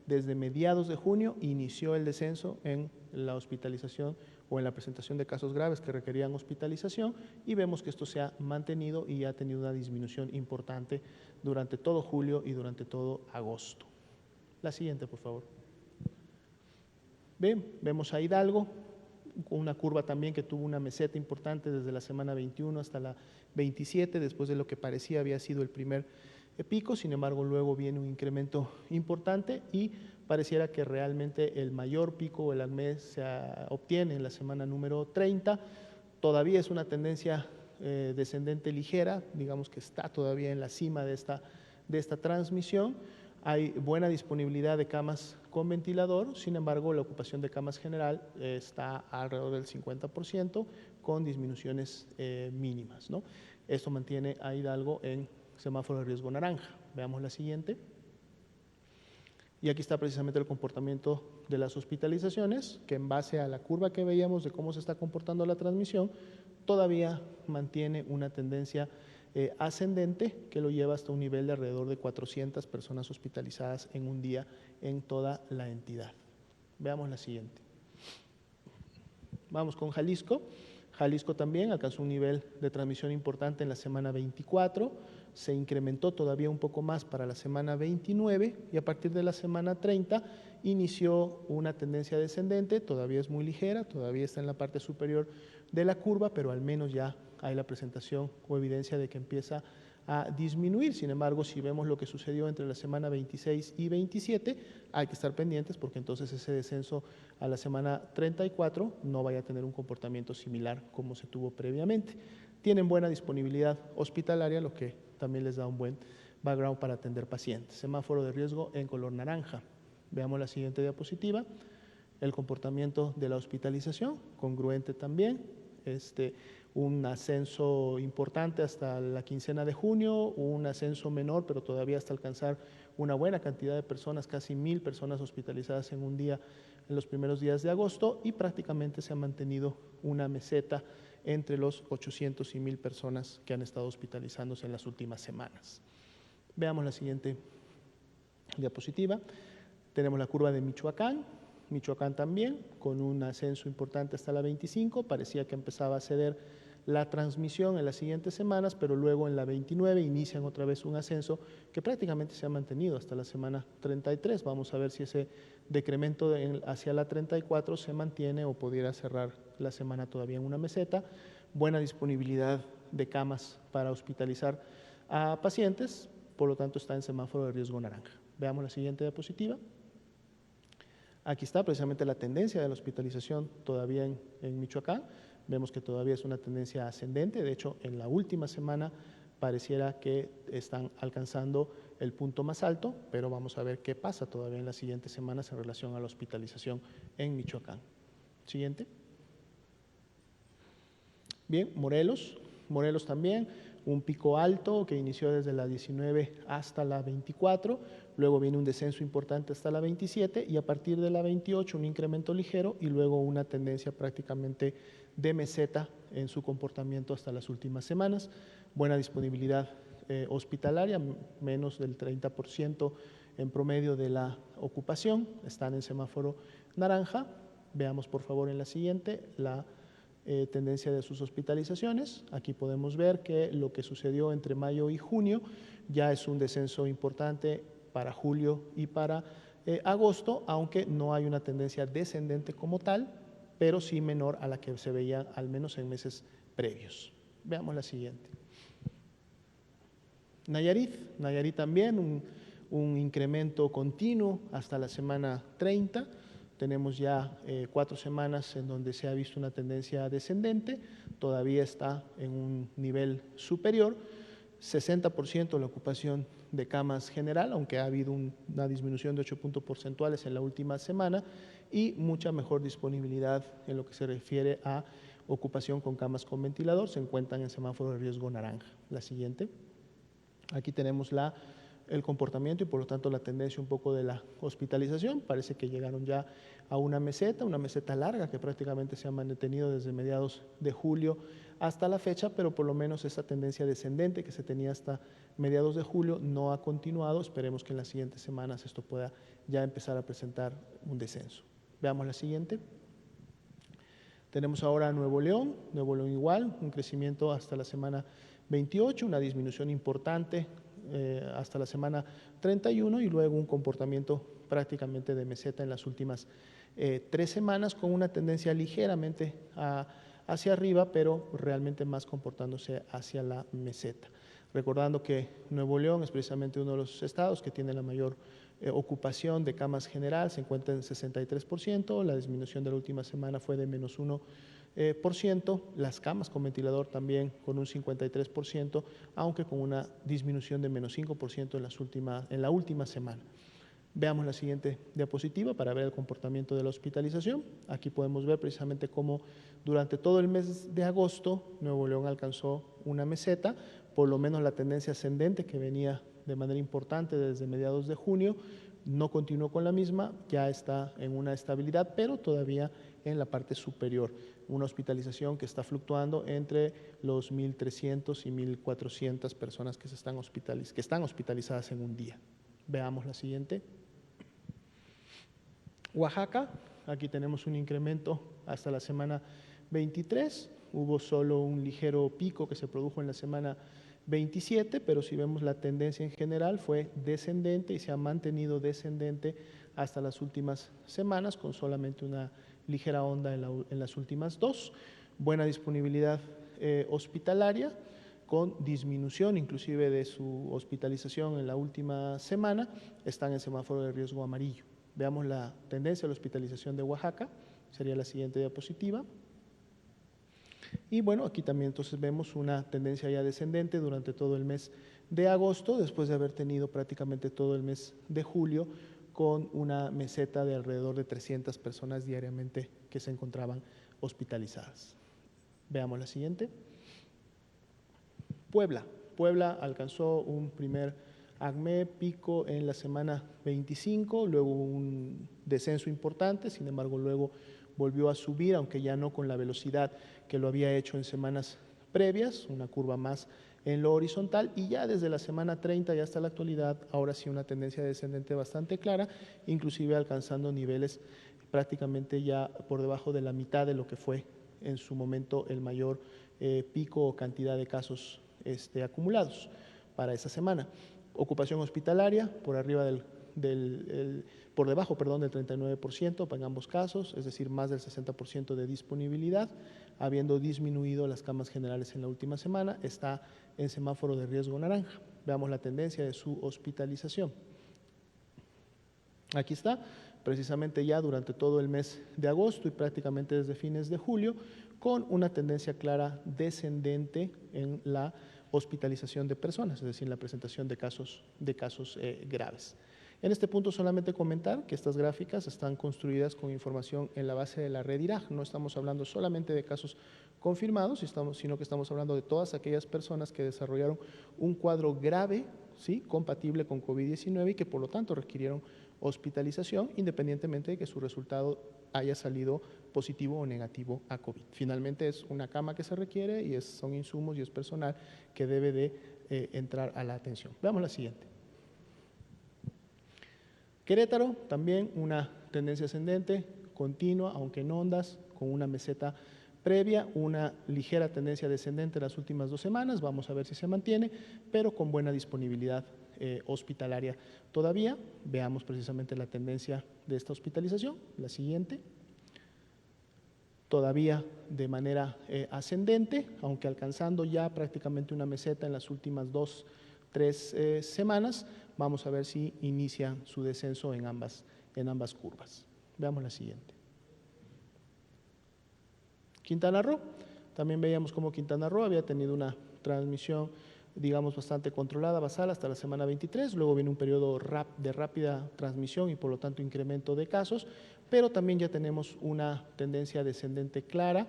Desde mediados de junio inició el descenso en la hospitalización o en la presentación de casos graves que requerían hospitalización, y vemos que esto se ha mantenido y ha tenido una disminución importante durante todo julio y durante todo agosto. La siguiente, por favor. Bien, vemos a Hidalgo, con una curva también que tuvo una meseta importante desde la semana 21 hasta la 27, después de lo que parecía había sido el primer pico. Sin embargo, luego viene un incremento importante y pareciera que realmente el mayor pico o el ACME se obtiene en la semana número 30. Todavía es una tendencia descendente ligera, digamos que está todavía en la cima de esta transmisión. Hay buena disponibilidad de camas con ventilador, sin embargo, la ocupación de camas general está alrededor del 50% con disminuciones mínimas, ¿no? Esto mantiene a Hidalgo en semáforo de riesgo naranja. Veamos la siguiente. Y aquí está precisamente el comportamiento de las hospitalizaciones, que en base a la curva que veíamos de cómo se está comportando la transmisión, todavía mantiene una tendencia ascendente que lo lleva hasta un nivel de alrededor de 400 personas hospitalizadas en un día en toda la entidad. Veamos la siguiente. Vamos con Jalisco. Jalisco también alcanzó un nivel de transmisión importante en la semana 24, se incrementó todavía un poco más para la semana 29 y a partir de la semana 30 inició una tendencia descendente, todavía es muy ligera, todavía está en la parte superior de la curva, pero al menos ya hay la presentación o evidencia de que empieza a disminuir. Sin embargo, si vemos lo que sucedió entre la semana 26 y 27, hay que estar pendientes porque entonces ese descenso a la semana 34 no vaya a tener un comportamiento similar como se tuvo previamente. Tienen buena disponibilidad hospitalaria, lo que también les da un buen background para atender pacientes. Semáforo de riesgo en color naranja. Veamos la siguiente diapositiva. El comportamiento de la hospitalización, congruente también. Un ascenso importante hasta la quincena de junio, un ascenso menor, pero todavía hasta alcanzar una buena cantidad de personas, casi 1000 personas hospitalizadas en un día en los primeros días de agosto, y prácticamente se ha mantenido una meseta entre los 800 y 1000 personas que han estado hospitalizándose en las últimas semanas. Veamos la siguiente diapositiva. Tenemos la curva de Michoacán. Michoacán también, con un ascenso importante hasta la 25, parecía que empezaba a ceder la transmisión en las siguientes semanas, pero luego en la 29 inician otra vez un ascenso que prácticamente se ha mantenido hasta la semana 33. Vamos a ver si ese decremento hacia la 34 se mantiene o pudiera cerrar la semana todavía en una meseta. Buena disponibilidad de camas para hospitalizar a pacientes, por lo tanto está en semáforo de riesgo naranja. Veamos la siguiente diapositiva. Aquí está precisamente la tendencia de la hospitalización todavía en Michoacán. Vemos que todavía es una tendencia ascendente. De hecho, en la última semana pareciera que están alcanzando el punto más alto, pero vamos a ver qué pasa todavía en las siguientes semanas en relación a la hospitalización en Michoacán. Siguiente. Bien, Morelos. Morelos también, un pico alto que inició desde la 19 hasta la 24, luego viene un descenso importante hasta la 27 y a partir de la 28 un incremento ligero y luego una tendencia prácticamente de meseta en su comportamiento hasta las últimas semanas. Buena disponibilidad hospitalaria, menos del 30% en promedio de la ocupación, están en semáforo naranja. Veamos por favor en la siguiente la tendencia de sus hospitalizaciones. Aquí podemos ver que lo que sucedió entre mayo y junio ya es un descenso importante para julio y para agosto, aunque no hay una tendencia descendente como tal, pero sí menor a la que se veía al menos en meses previos. Veamos la siguiente. Nayarit también un incremento continuo hasta la semana 30. Tenemos ya 4 semanas en donde se ha visto una tendencia descendente, todavía está en un nivel superior, 60% la ocupación de camas general, aunque ha habido una disminución de 8 puntos porcentuales en la última semana y mucha mejor disponibilidad en lo que se refiere a ocupación con camas con ventilador, se encuentran en semáforo de riesgo naranja. La siguiente. Aquí tenemos el comportamiento y por lo tanto la tendencia un poco de la hospitalización. Parece que llegaron ya a una meseta larga que prácticamente se ha mantenido desde mediados de julio hasta la fecha, pero por lo menos esa tendencia descendente que se tenía hasta mediados de julio no ha continuado. Esperemos que en las siguientes semanas esto pueda ya empezar a presentar un descenso. Veamos la siguiente. Tenemos ahora Nuevo León igual, un crecimiento hasta la semana 28, una disminución importante hasta la semana 31 y luego un comportamiento prácticamente de meseta en las últimas 3 semanas con una tendencia ligeramente hacia arriba, pero realmente más comportándose hacia la meseta. Recordando que Nuevo León es precisamente uno de los estados que tiene la mayor ocupación de camas general, se encuentra en 63%, la disminución de la última semana fue de menos 1%, las camas con ventilador también con un 53%, aunque con una disminución de menos 5% en la última semana. Veamos la siguiente diapositiva para ver el comportamiento de la hospitalización. Aquí podemos ver precisamente cómo durante todo el mes de agosto Nuevo León alcanzó una meseta, por lo menos la tendencia ascendente que venía de manera importante desde mediados de junio, no continuó con la misma, ya está en una estabilidad, pero todavía en la parte superior. Una hospitalización que está fluctuando entre los 1.300 y 1.400 personas que están hospitalizadas en un día. Veamos la siguiente. Oaxaca, aquí tenemos un incremento hasta la semana 23, hubo solo un ligero pico que se produjo en la semana 27, pero si vemos la tendencia en general fue descendente y se ha mantenido descendente hasta las últimas semanas con solamente una ligera onda en las últimas 2. Buena disponibilidad hospitalaria con disminución inclusive de su hospitalización en la última semana, están en semáforo de riesgo amarillo. Veamos la tendencia de la hospitalización de Oaxaca, sería la siguiente diapositiva. Y bueno, aquí también entonces vemos una tendencia ya descendente durante todo el mes de agosto, después de haber tenido prácticamente todo el mes de julio con una meseta de alrededor de 300 personas diariamente que se encontraban hospitalizadas. Veamos la siguiente. Puebla alcanzó un primer ACME pico en la semana 25, luego un descenso importante, sin embargo luego volvió a subir, aunque ya no con la velocidad que lo había hecho en semanas previas, una curva más en lo horizontal, y ya desde la semana 30 y hasta la actualidad, ahora sí una tendencia descendente bastante clara, inclusive alcanzando niveles prácticamente ya por debajo de la mitad de lo que fue en su momento el mayor pico o cantidad de casos acumulados para esa semana. Ocupación hospitalaria por arriba por debajo, perdón, del 39% en ambos casos, es decir, más del 60% de disponibilidad, habiendo disminuido las camas generales en la última semana, está en semáforo de riesgo naranja. Veamos la tendencia de su hospitalización. Aquí está, precisamente ya durante todo el mes de agosto y prácticamente desde fines de julio, con una tendencia clara descendente en la hospitalización de personas, es decir, la presentación de casos graves. En este punto solamente comentar que estas gráficas están construidas con información en la base de la red IRAG. No estamos hablando solamente de casos confirmados, sino que estamos hablando de todas aquellas personas que desarrollaron un cuadro grave, ¿sí?, compatible con COVID-19 y que por lo tanto requirieron hospitalización, independientemente de que su resultado haya salido positivo o negativo a COVID. Finalmente es una cama que se requiere y son insumos y es personal que debe de entrar a la atención. Veamos la siguiente. Querétaro, también una tendencia ascendente, continua, aunque en ondas, con una meseta previa, una ligera tendencia descendente en las últimas 2 semanas, vamos a ver si se mantiene, pero con buena disponibilidad hospitalaria todavía. Veamos precisamente la tendencia de esta hospitalización, la siguiente. Todavía de manera ascendente, aunque alcanzando ya prácticamente una meseta en las últimas 2-3 semanas. Vamos a ver si inicia su descenso en ambas curvas. Veamos la siguiente. Quintana Roo, también veíamos cómo Quintana Roo había tenido una transmisión, digamos, bastante controlada, basal, hasta la semana 23, luego viene un periodo de rápida transmisión y por lo tanto incremento de casos, pero también ya tenemos una tendencia descendente clara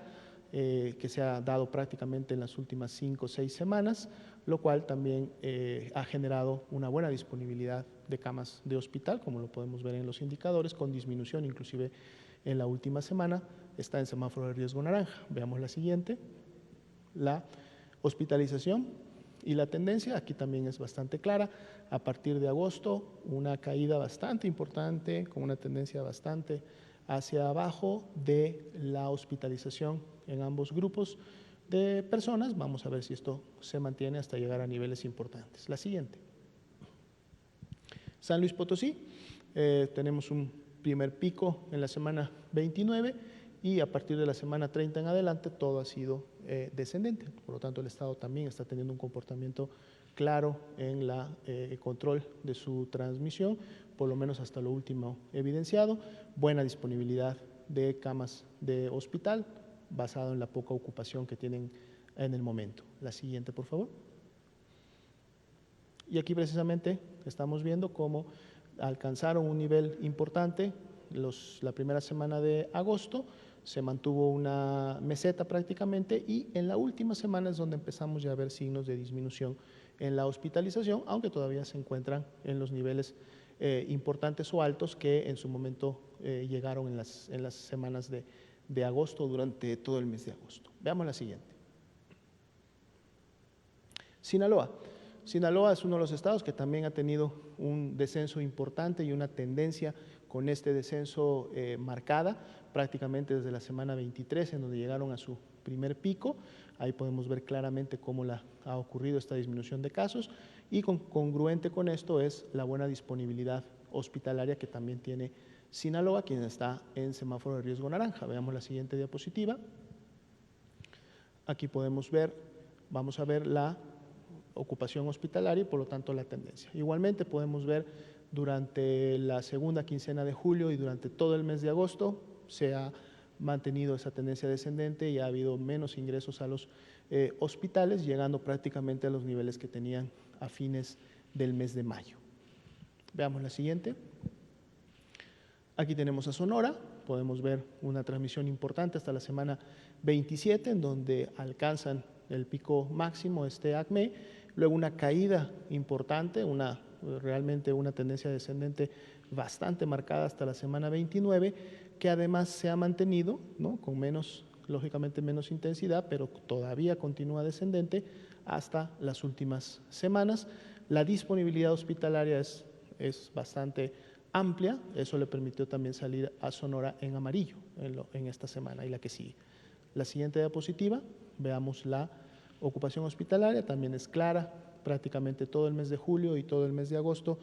que se ha dado prácticamente en las últimas 5 o 6 semanas, lo cual también ha generado una buena disponibilidad de camas de hospital, como lo podemos ver en los indicadores, con disminución inclusive en la última semana, está en semáforo de riesgo naranja. Veamos la siguiente, la hospitalización y la tendencia, aquí también es bastante clara. A partir de agosto, una caída bastante importante, con una tendencia bastante hacia abajo de la hospitalización en ambos grupos de personas. Vamos a ver si esto se mantiene hasta llegar a niveles importantes. La siguiente. San Luis Potosí, tenemos un primer pico en la semana 29 y a partir de la semana 30 en adelante todo ha sido descendente. Por lo tanto, el Estado también está teniendo un comportamiento claro en el control de su transmisión, por lo menos hasta lo último evidenciado. Buena disponibilidad de camas de hospital, basado en la poca ocupación que tienen en el momento. La siguiente, por favor. Y aquí precisamente estamos viendo cómo alcanzaron un nivel importante la primera semana de agosto, se mantuvo una meseta prácticamente y en la última semana es donde empezamos ya a ver signos de disminución en la hospitalización, aunque todavía se encuentran en los niveles importantes o altos que en su momento llegaron en las semanas de agosto, durante todo el mes de agosto. Veamos la siguiente. Sinaloa. Sinaloa es uno de los estados que también ha tenido un descenso importante y una tendencia con este descenso marcada, prácticamente desde la semana 23, en donde llegaron a su primer pico. Ahí podemos ver claramente cómo ha ocurrido esta disminución de casos y congruente con esto es la buena disponibilidad hospitalaria que también tiene Sinaloa, quien está en semáforo de riesgo naranja. Veamos la siguiente diapositiva. Aquí vamos a ver la ocupación hospitalaria y por lo tanto la tendencia. Igualmente podemos ver durante la segunda quincena de julio y durante todo el mes de agosto se ha mantenido esa tendencia descendente y ha habido menos ingresos a los hospitales, llegando prácticamente a los niveles que tenían a fines del mes de mayo. Veamos la siguiente. Aquí tenemos a Sonora, podemos ver una transmisión importante hasta la semana 27, en donde alcanzan el pico máximo ACME, luego una caída importante, realmente una tendencia descendente bastante marcada hasta la semana 29, que además se ha mantenido, ¿no?, con lógicamente menos intensidad, pero todavía continúa descendente hasta las últimas semanas. La disponibilidad hospitalaria es bastante amplia, eso le permitió también salir a Sonora en amarillo en esta semana y la que sigue. La siguiente diapositiva, Veamos la ocupación hospitalaria, también es clara, prácticamente todo el mes de julio y todo el mes de agosto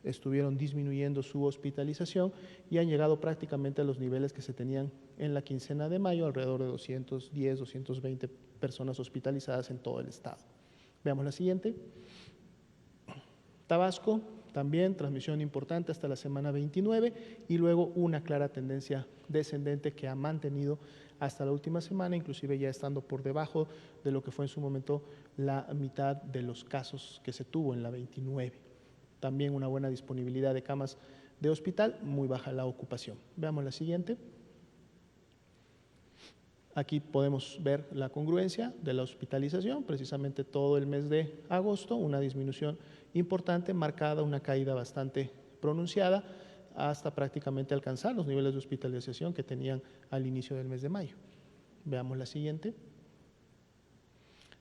estuvieron disminuyendo su hospitalización y han llegado prácticamente a los niveles que se tenían en la quincena de mayo, alrededor de 210, 220 personas hospitalizadas en todo el estado. Veamos la siguiente. Tabasco, también transmisión importante hasta la semana 29 y luego una clara tendencia descendente que ha mantenido hasta la última semana, inclusive ya estando por debajo de lo que fue en su momento la mitad de los casos que se tuvo en la 29. También una buena disponibilidad de camas de hospital, muy baja la ocupación. Veamos la siguiente. Aquí podemos ver la congruencia de la hospitalización, precisamente todo el mes de agosto, una disminución importante, marcada, una caída bastante pronunciada, hasta prácticamente alcanzar los niveles de hospitalización que tenían al inicio del mes de mayo. Veamos la siguiente.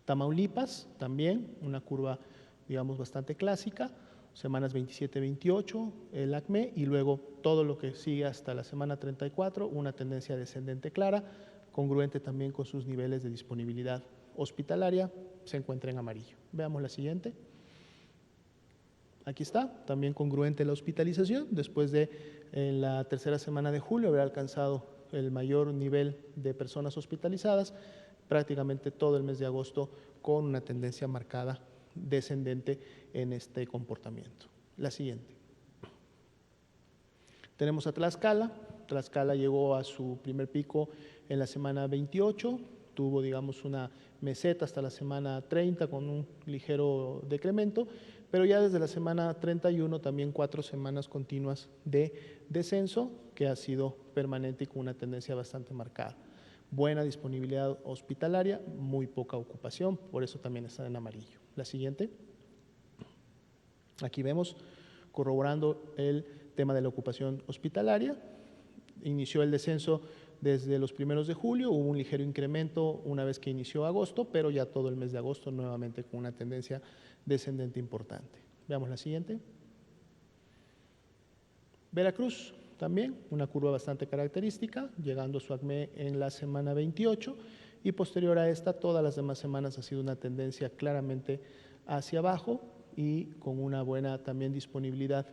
Tamaulipas, también una curva, digamos, bastante clásica, semanas 27-28, el ACME, y luego todo lo que sigue hasta la semana 34, una tendencia descendente clara, congruente también con sus niveles de disponibilidad hospitalaria, se encuentra en amarillo. Veamos la siguiente. Aquí está, también congruente la hospitalización, después de en la tercera semana de julio haber alcanzado el mayor nivel de personas hospitalizadas, prácticamente todo el mes de agosto con una tendencia marcada descendente en este comportamiento. La siguiente. Tenemos a Tlaxcala. Tlaxcala llegó a su primer pico en la semana 28, tuvo, digamos, una meseta hasta la semana 30 con un ligero decremento, pero ya desde la semana 31 también 4 semanas continuas de descenso que ha sido permanente y con una tendencia bastante marcada. Buena disponibilidad hospitalaria, muy poca ocupación, por eso también está en amarillo. La siguiente. Aquí vemos, corroborando el tema de la ocupación hospitalaria, inició el descenso desde los primeros de julio, hubo un ligero incremento una vez que inició agosto, pero ya todo el mes de agosto nuevamente con una tendencia descendente importante. Veamos la siguiente. Veracruz, también una curva bastante característica, llegando a su ACME en la semana 28 y posterior a esta todas las demás semanas ha sido una tendencia claramente hacia abajo y con una buena también disponibilidad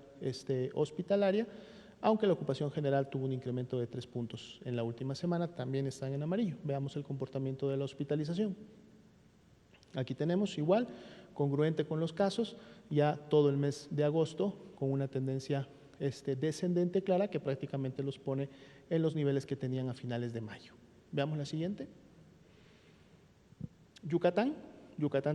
hospitalaria, aunque la ocupación general tuvo un incremento de 3 puntos en la última semana, también están en amarillo. Veamos el comportamiento de la hospitalización. Aquí tenemos igual, congruente con los casos, ya todo el mes de agosto con una tendencia descendente clara que prácticamente los pone en los niveles que tenían a finales de mayo. Veamos la siguiente. Yucatán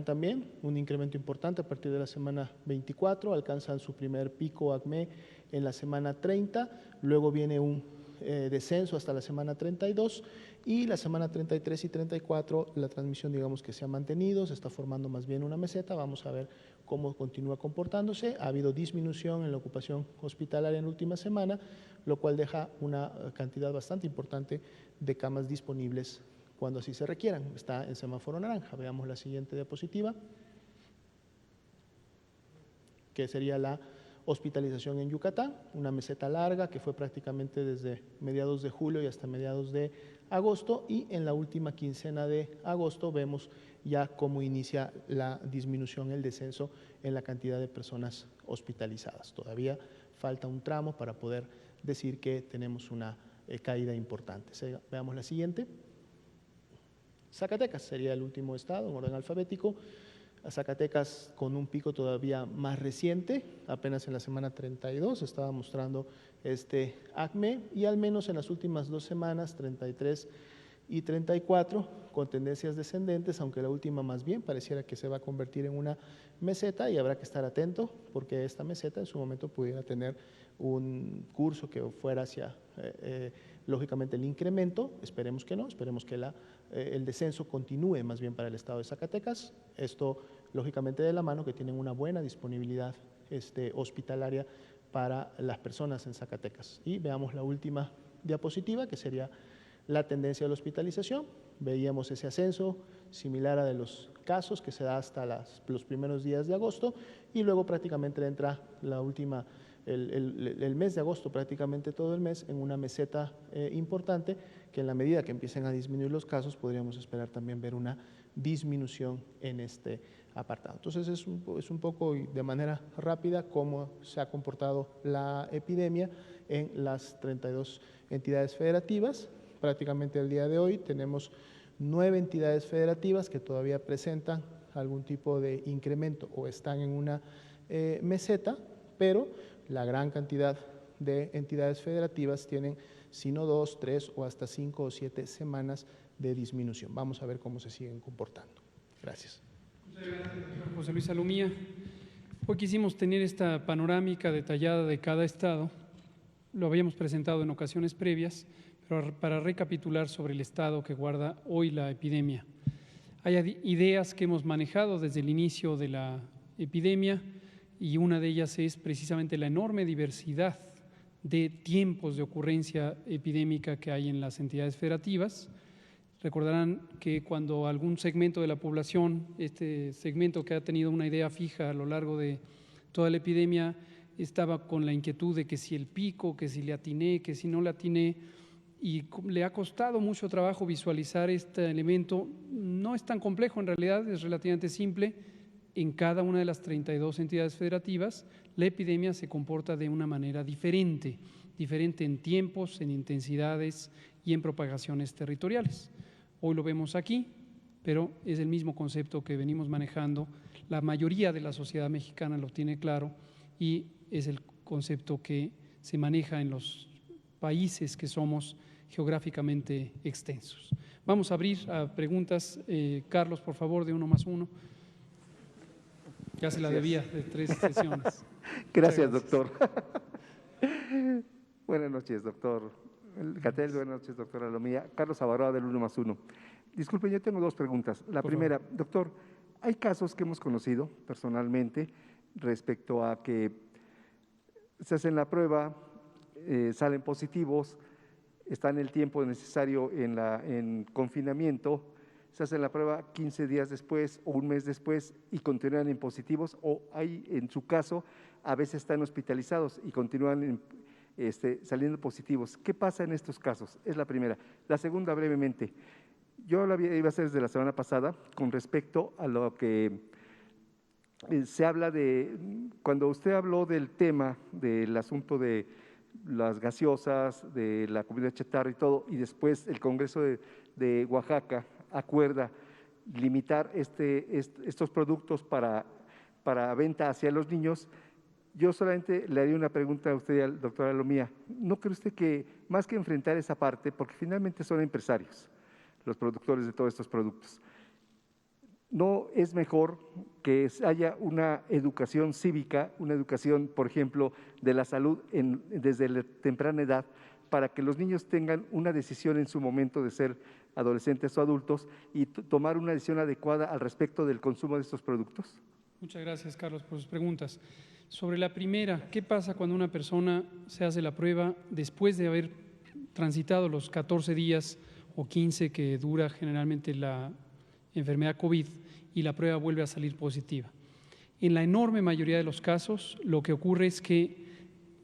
también, un incremento importante a partir de la semana 24, alcanzan su primer pico ACME en la semana 30, luego viene un descenso hasta la semana 32 y la semana 33 y 34 la transmisión digamos que se ha mantenido, se está formando más bien una meseta, vamos a ver cómo continúa comportándose. Ha habido disminución en la ocupación hospitalaria en la última semana, lo cual deja una cantidad bastante importante de camas disponibles cuando así se requieran. Está en semáforo naranja. Veamos la siguiente diapositiva, que sería la hospitalización en Yucatán, una meseta larga que fue prácticamente desde mediados de julio y hasta mediados de agosto, y en la última quincena de agosto vemos ya cómo inicia la disminución, el descenso en la cantidad de personas hospitalizadas. Todavía falta un tramo para poder decir que tenemos una caída importante. Veamos la siguiente. Zacatecas sería el último estado en orden alfabético. Zacatecas con un pico todavía más reciente, apenas en la semana 32 estaba mostrando ACME y al menos en las últimas 2 semanas, 33 y 34, con tendencias descendentes, aunque la última más bien pareciera que se va a convertir en una meseta y habrá que estar atento porque esta meseta en su momento pudiera tener un curso que fuera hacia, lógicamente, el incremento. Esperemos que no, esperemos que el descenso continúe más bien para el estado de Zacatecas. Esto, lógicamente, de la mano que tienen una buena disponibilidad hospitalaria para las personas en Zacatecas. Y veamos la última diapositiva, que sería la tendencia de la hospitalización. Veíamos ese ascenso similar a de los casos que se da hasta los primeros días de agosto y luego prácticamente entra la última el mes de agosto, prácticamente todo el mes, en una meseta importante, que en la medida que empiecen a disminuir los casos, podríamos esperar también ver una disminución en este apartado. Entonces es un poco y de manera rápida cómo se ha comportado la epidemia en las 32 entidades federativas. Prácticamente el día de hoy tenemos 9 entidades federativas que todavía presentan algún tipo de incremento o están en una meseta, pero la gran cantidad de entidades federativas tienen sino 2, 3 o hasta 5 o 7 semanas de disminución. Vamos a ver cómo se siguen comportando. Gracias. Muchas gracias, doctor José Luis Salomía. Hoy quisimos tener esta panorámica detallada de cada estado. Lo habíamos presentado en ocasiones previas, pero para recapitular sobre el estado que guarda hoy la epidemia. Hay ideas que hemos manejado desde el inicio de la epidemia y una de ellas es precisamente la enorme diversidad de tiempos de ocurrencia epidémica que hay en las entidades federativas. Recordarán que cuando algún segmento de la población, este segmento que ha tenido una idea fija a lo largo de toda la epidemia, estaba con la inquietud de que si el pico, que si le atiné, que si no le atiné, y le ha costado mucho trabajo visualizar este elemento. No es tan complejo, en realidad es relativamente simple. En cada una de las 32 entidades federativas, la epidemia se comporta de una manera diferente en tiempos, en intensidades y en propagaciones territoriales. Hoy lo vemos aquí, pero es el mismo concepto que venimos manejando. La mayoría de la sociedad mexicana lo tiene claro y es el concepto que se maneja en los países que somos geográficamente extensos. Vamos a abrir a preguntas. Carlos, por favor, de 1 más 1. Ya se la debía de 3 sesiones. Gracias, doctor. Buenas noches, doctor Gatell. Buenas noches, doctora Salomía. Carlos Avaroa, del 1 más 1. Disculpe, yo tengo 2 preguntas. La primera, doctor, hay casos que hemos conocido personalmente respecto a que se hacen la prueba, salen positivos, están el tiempo necesario en confinamiento, se hacen la prueba 15 días después o un mes después y continúan en positivos, o hay, en su caso, a veces están hospitalizados y continúan saliendo positivos. ¿Qué pasa en estos casos? Es la primera. La segunda, brevemente. Yo la iba a hacer desde la semana pasada con respecto a lo que se habla de, cuando usted habló del tema del asunto de las gaseosas, de la comida chatarra y todo, y después el Congreso de Oaxaca acuerda limitar estos productos para venta hacia los niños. Yo solamente le haría una pregunta a usted y al doctor Salomía. ¿No cree usted que más que enfrentar esa parte, porque finalmente son empresarios los productores de todos estos productos, no es mejor que haya una educación cívica, una educación, por ejemplo, de la salud desde la temprana edad, para que los niños tengan una decisión en su momento de ser adolescentes o adultos y tomar una decisión adecuada al respecto del consumo de estos productos? Muchas gracias, Carlos, por sus preguntas. Sobre la primera, ¿qué pasa cuando una persona se hace la prueba después de haber transitado los 14 días o 15 que dura generalmente la enfermedad COVID y la prueba vuelve a salir positiva? En la enorme mayoría de los casos, lo que ocurre es que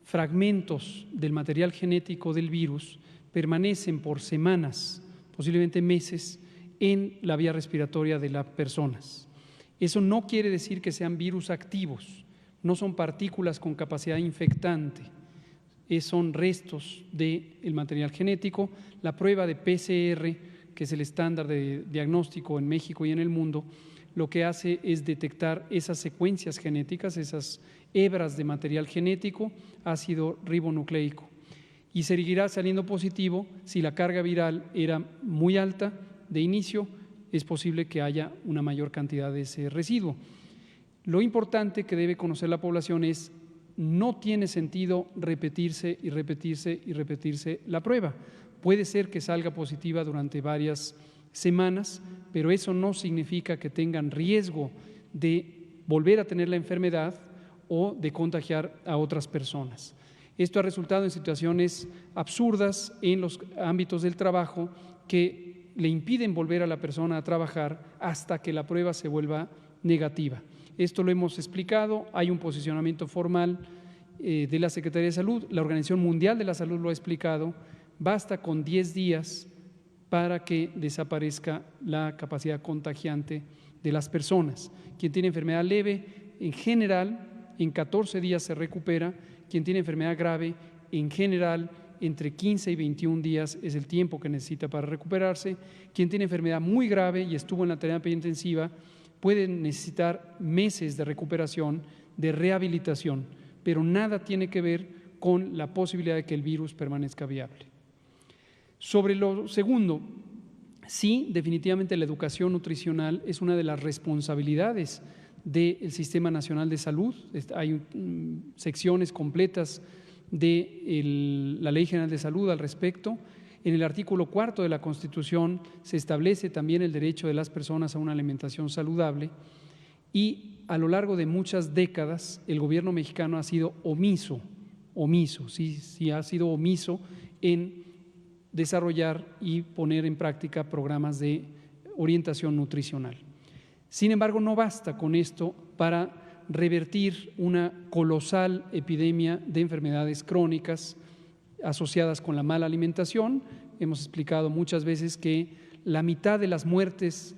fragmentos del material genético del virus permanecen por semanas, posiblemente meses, en la vía respiratoria de las personas. Eso no quiere decir que sean virus activos, no son partículas con capacidad infectante, son restos del material genético. La prueba de PCR, que es el estándar de diagnóstico en México y en el mundo, lo que hace es detectar esas secuencias genéticas, esas hebras de material genético, ácido ribonucleico, y seguirá saliendo positivo. Si la carga viral era muy alta de inicio, es posible que haya una mayor cantidad de ese residuo. Lo importante que debe conocer la población es: no tiene sentido repetirse y repetirse y repetirse la prueba. Puede ser que salga positiva durante varias semanas, pero eso no significa que tengan riesgo de volver a tener la enfermedad o de contagiar a otras personas. Esto ha resultado en situaciones absurdas en los ámbitos del trabajo que le impiden volver a la persona a trabajar hasta que la prueba se vuelva negativa. Esto lo hemos explicado, hay un posicionamiento formal de la Secretaría de Salud. La Organización Mundial de la Salud lo ha explicado, basta con 10 días para que desaparezca la capacidad contagiante de las personas. Quien tiene enfermedad leve, en general, en 14 días se recupera. Quien tiene enfermedad grave, en general, entre 15 y 21 días es el tiempo que necesita para recuperarse. Quien tiene enfermedad muy grave y estuvo en la terapia intensiva puede necesitar meses de recuperación, de rehabilitación, pero nada tiene que ver con la posibilidad de que el virus permanezca viable. Sobre lo segundo, sí, definitivamente la educación nutricional es una de las responsabilidades del Sistema Nacional de Salud. Hay secciones completas de la Ley General de Salud al respecto. En el artículo 4 de la Constitución se establece también el derecho de las personas a una alimentación saludable y a lo largo de muchas décadas el gobierno mexicano ha sido omiso en desarrollar y poner en práctica programas de orientación nutricional. Sin embargo, no basta con esto para revertir una colosal epidemia de enfermedades crónicas asociadas con la mala alimentación. Hemos explicado muchas veces que la mitad de las muertes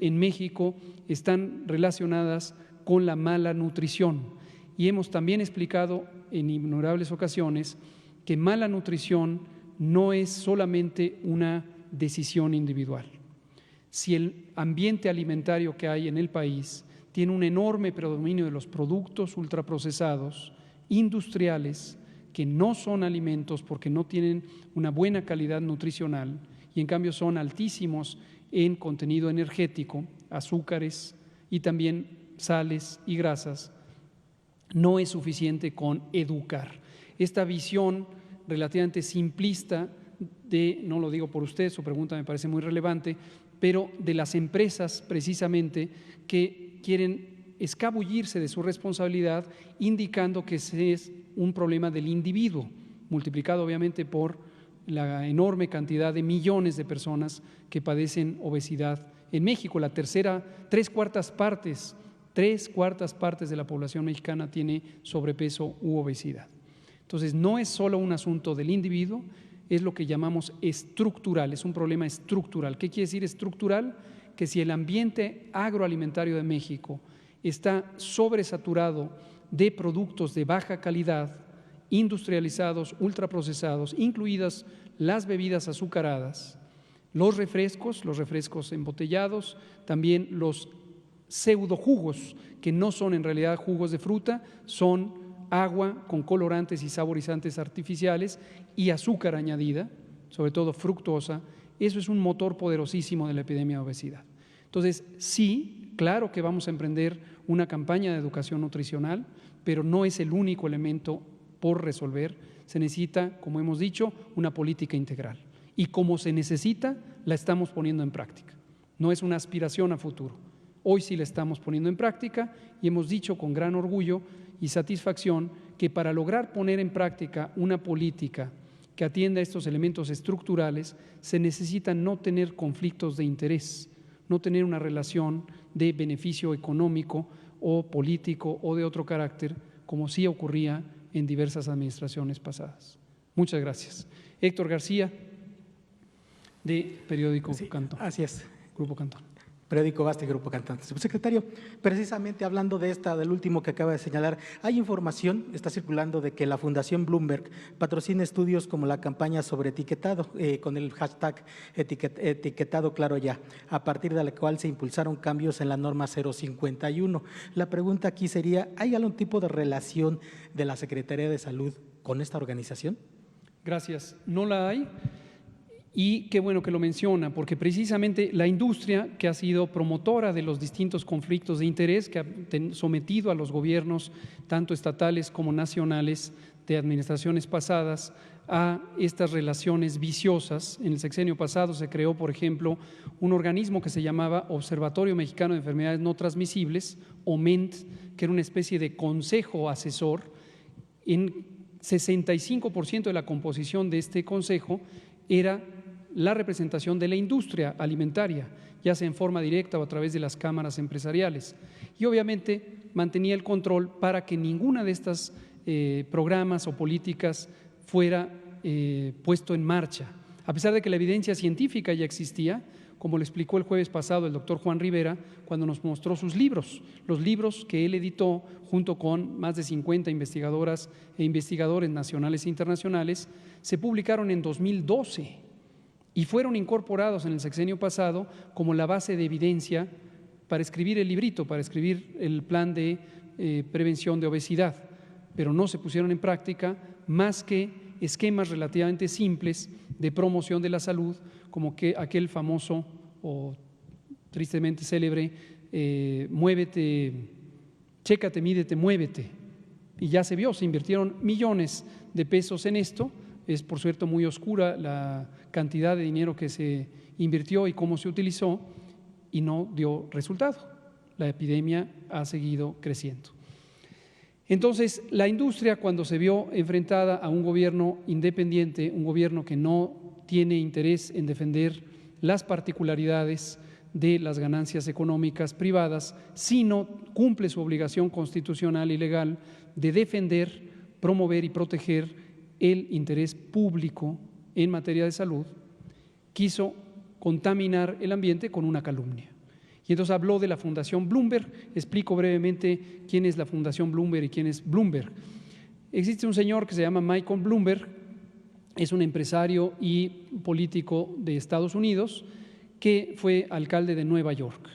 en México están relacionadas con la mala nutrición. Y hemos también explicado en innumerables ocasiones que mala nutrición no es solamente una decisión individual. Si el ambiente alimentario que hay en el país tiene un enorme predominio de los productos ultraprocesados, industriales, que no son alimentos porque no tienen una buena calidad nutricional y en cambio son altísimos en contenido energético, azúcares y también sales y grasas, no es suficiente con educar. Esta visión relativamente simplista no lo digo por usted, su pregunta me parece muy relevante, pero de las empresas precisamente que quieren escabullirse de su responsabilidad indicando que ese es un problema del individuo, multiplicado obviamente por la enorme cantidad de millones de personas que padecen obesidad en México. Tres cuartas partes de la población mexicana tiene sobrepeso u obesidad. Entonces, no es solo un asunto del individuo, es lo que llamamos estructural, es un problema estructural. ¿Qué quiere decir estructural? Que si el ambiente agroalimentario de México está sobresaturado de productos de baja calidad, industrializados, ultraprocesados, incluidas las bebidas azucaradas, los refrescos embotellados, también los pseudojugos, que no son en realidad jugos de fruta, son agua con colorantes y saborizantes artificiales y azúcar añadida, sobre todo fructosa. Eso es un motor poderosísimo de la epidemia de obesidad. Entonces, sí, claro que vamos a emprender una campaña de educación nutricional, pero no es el único elemento por resolver. Se necesita, como hemos dicho, una política integral. Y como se necesita, la estamos poniendo en práctica. No es una aspiración a futuro. Hoy sí la estamos poniendo en práctica y hemos dicho con gran orgullo y satisfacción que para lograr poner en práctica una política que atienda a estos elementos estructurales se necesita no tener conflictos de interés, no tener una relación de beneficio económico o político o de otro carácter, como sí ocurría en diversas administraciones pasadas. Muchas gracias. Héctor García, de Periódico Cantón. Así es. Grupo Cantón. Periódico Basta y Grupo Cantón. Subsecretario, precisamente hablando del último que acaba de señalar, hay información, está circulando, de que la Fundación Bloomberg patrocina estudios como la campaña sobre etiquetado, con el hashtag etiquetado claro ya, a partir de la cual se impulsaron cambios en la norma 051. La pregunta aquí sería, ¿hay algún tipo de relación de la Secretaría de Salud con esta organización? Gracias. No la hay. Y qué bueno que lo menciona, porque precisamente la industria, que ha sido promotora de los distintos conflictos de interés, que ha sometido a los gobiernos, tanto estatales como nacionales, de administraciones pasadas, a estas relaciones viciosas. En el sexenio pasado se creó, por ejemplo, un organismo que se llamaba Observatorio Mexicano de Enfermedades No Transmisibles, OMENT, que era una especie de consejo asesor. En 65% de la composición de este consejo era la representación de la industria alimentaria, ya sea en forma directa o a través de las cámaras empresariales. Y obviamente mantenía el control para que ninguna de estas programas o políticas fuera puesto en marcha. A pesar de que la evidencia científica ya existía, como lo explicó el jueves pasado el doctor Juan Rivera, cuando nos mostró sus libros, los libros que él editó junto con más de 50 investigadoras e investigadores nacionales e internacionales, se publicaron en 2012 y fueron incorporados en el sexenio pasado como la base de evidencia para escribir el librito, para escribir el plan de prevención de obesidad, pero no se pusieron en práctica más que esquemas relativamente simples de promoción de la salud, como que aquel famoso o tristemente célebre muévete, chécate, mídete, muévete. Y ya se vio, se invirtieron millones de pesos en esto. Es por cierto muy oscura la cantidad de dinero que se invirtió y cómo se utilizó, y no dio resultado. La epidemia ha seguido creciendo. Entonces, la industria, cuando se vio enfrentada a un gobierno independiente, un gobierno que no tiene interés en defender las particularidades de las ganancias económicas privadas, sino cumple su obligación constitucional y legal de defender, promover y proteger el interés público en materia de salud, quiso contaminar el ambiente con una calumnia. Y entonces habló de la Fundación Bloomberg. Explico brevemente quién es la Fundación Bloomberg y quién es Bloomberg. Existe un señor que se llama Michael Bloomberg, es un empresario y político de Estados Unidos que fue alcalde de Nueva York.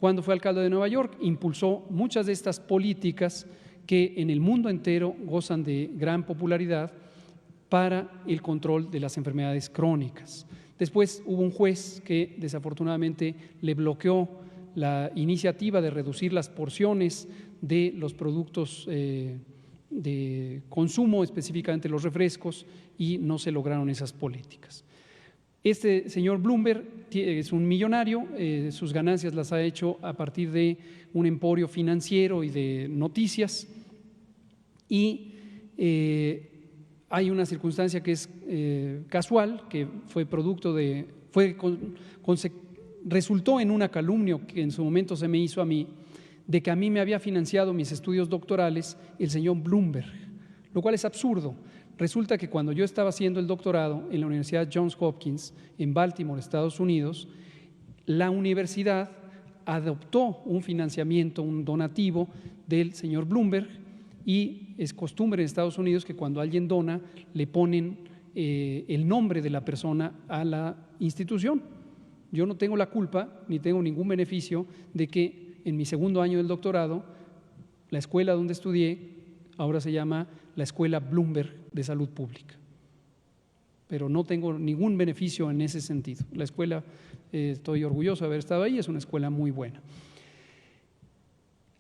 Cuando fue alcalde de Nueva York, impulsó muchas de estas políticas que en el mundo entero gozan de gran popularidad para el control de las enfermedades crónicas. Después hubo un juez que desafortunadamente le bloqueó la iniciativa de reducir las porciones de los productos de consumo, específicamente los refrescos, y no se lograron esas políticas. Este señor Bloomberg es un millonario, sus ganancias las ha hecho a partir de un emporio financiero y de noticias, y hay una circunstancia que es casual, que fue producto de, resultó en una calumnia que en su momento se me hizo a mí, de que a mí me había financiado mis estudios doctorales el señor Bloomberg, lo cual es absurdo. Resulta que cuando yo estaba haciendo el doctorado en la Universidad Johns Hopkins en Baltimore, Estados Unidos, la universidad adoptó un financiamiento, un donativo del señor Bloomberg, y es costumbre en Estados Unidos que cuando alguien dona le ponen el nombre de la persona a la institución. Yo no tengo la culpa ni tengo ningún beneficio de que en mi segundo año del doctorado, la escuela donde estudié ahora se llama la Escuela Bloomberg de Salud Pública, pero no tengo ningún beneficio en ese sentido. La escuela, estoy orgulloso de haber estado ahí, es una escuela muy buena.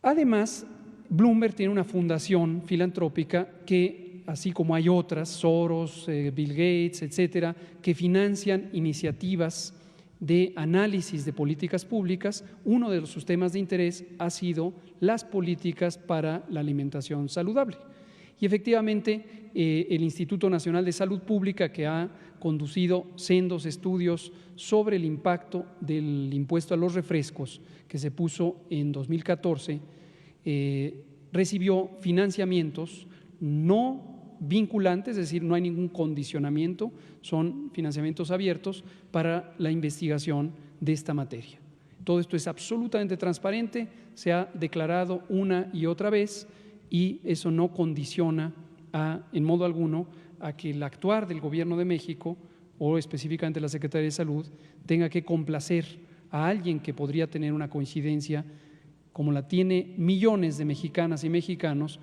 Además, Bloomberg tiene una fundación filantrópica que, así como hay otras, Soros, Bill Gates, etcétera, que financian iniciativas de análisis de políticas públicas. Uno de sus temas de interés ha sido las políticas para la alimentación saludable. Y efectivamente, el Instituto Nacional de Salud Pública, que ha conducido sendos estudios sobre el impacto del impuesto a los refrescos que se puso en 2014, recibió financiamientos no vinculantes, es decir, no hay ningún condicionamiento, son financiamientos abiertos para la investigación de esta materia. Todo esto es absolutamente transparente, se ha declarado una y otra vez, y eso no condiciona en modo alguno a que el actuar del Gobierno de México o específicamente la Secretaría de Salud tenga que complacer a alguien que podría tener una coincidencia como la tiene millones de mexicanas y mexicanos,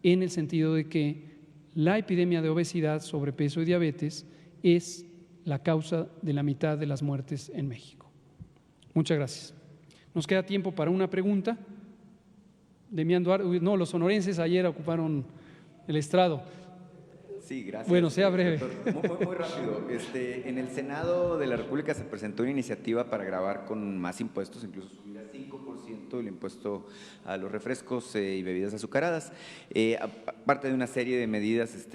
en el sentido de que la epidemia de obesidad, sobrepeso y diabetes es la causa de la mitad de las muertes en México. Muchas gracias. Nos queda tiempo para una pregunta. Demián Duarte, no, los sonorenses ayer ocuparon el estrado. Sí, gracias. Bueno, sea breve. Muy rápido. En el Senado de la República se presentó una iniciativa para gravar con más impuestos, incluso subir a 5% el impuesto a los refrescos y bebidas azucaradas. Aparte de una serie de medidas,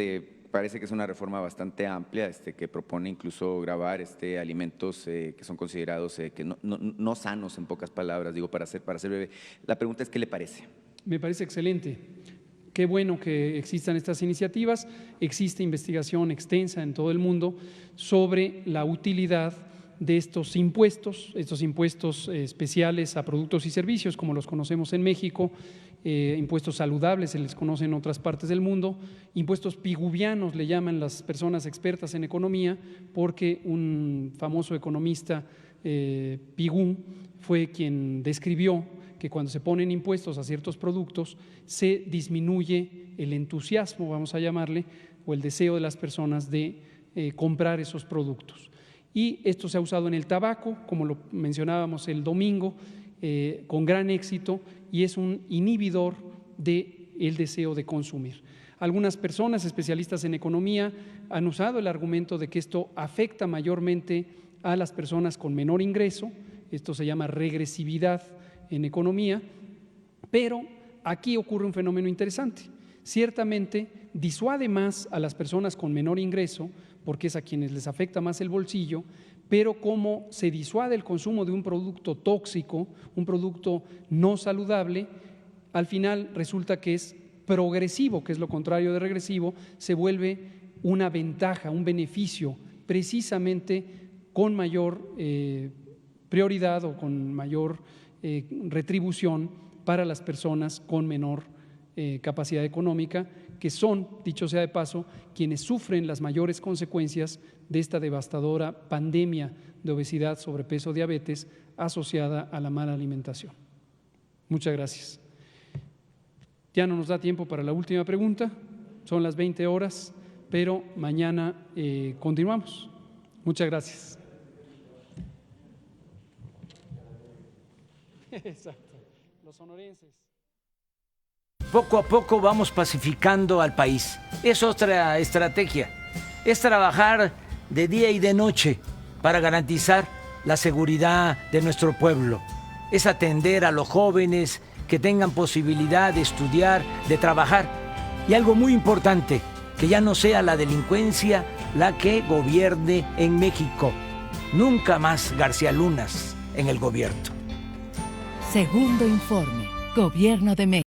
parece que es una reforma bastante amplia, que propone incluso gravar alimentos que son considerados que no sanos, en pocas palabras, digo, para ser breve. La pregunta es, ¿qué le parece? Me parece excelente. Qué bueno que existan estas iniciativas. Existe investigación extensa en todo el mundo sobre la utilidad de estos impuestos especiales a productos y servicios, como los conocemos en México, impuestos saludables, se les conoce en otras partes del mundo, impuestos piguvianos le llaman las personas expertas en economía, porque un famoso economista, Pigou, fue quien describió que cuando se ponen impuestos a ciertos productos se disminuye el entusiasmo, vamos a llamarle, o el deseo de las personas de comprar esos productos. Y esto se ha usado en el tabaco, como lo mencionábamos el domingo, con gran éxito, y es un inhibidor del deseo de consumir. Algunas personas especialistas en economía han usado el argumento de que esto afecta mayormente a las personas con menor ingreso. Esto se llama regresividad en economía, pero aquí ocurre un fenómeno interesante. Ciertamente disuade más a las personas con menor ingreso, porque es a quienes les afecta más el bolsillo, pero como se disuade el consumo de un producto tóxico, un producto no saludable, al final resulta que es progresivo, que es lo contrario de regresivo, se vuelve una ventaja, un beneficio, precisamente con mayor prioridad o con mayor retribución para las personas con menor capacidad económica, que son, dicho sea de paso, quienes sufren las mayores consecuencias de esta devastadora pandemia de obesidad, sobrepeso, diabetes asociada a la mala alimentación. Muchas gracias. Ya no nos da tiempo para la última pregunta, son las 20 horas, pero mañana continuamos. Muchas gracias. Exacto, los sonorenses. Poco a poco vamos pacificando al país. Es otra estrategia. Es trabajar de día y de noche para garantizar la seguridad de nuestro pueblo. Es atender a los jóvenes que tengan posibilidad de estudiar, de trabajar. Y algo muy importante, que ya no sea la delincuencia la que gobierne en México. Nunca más García Lunas en el gobierno. Segundo informe. Gobierno de México.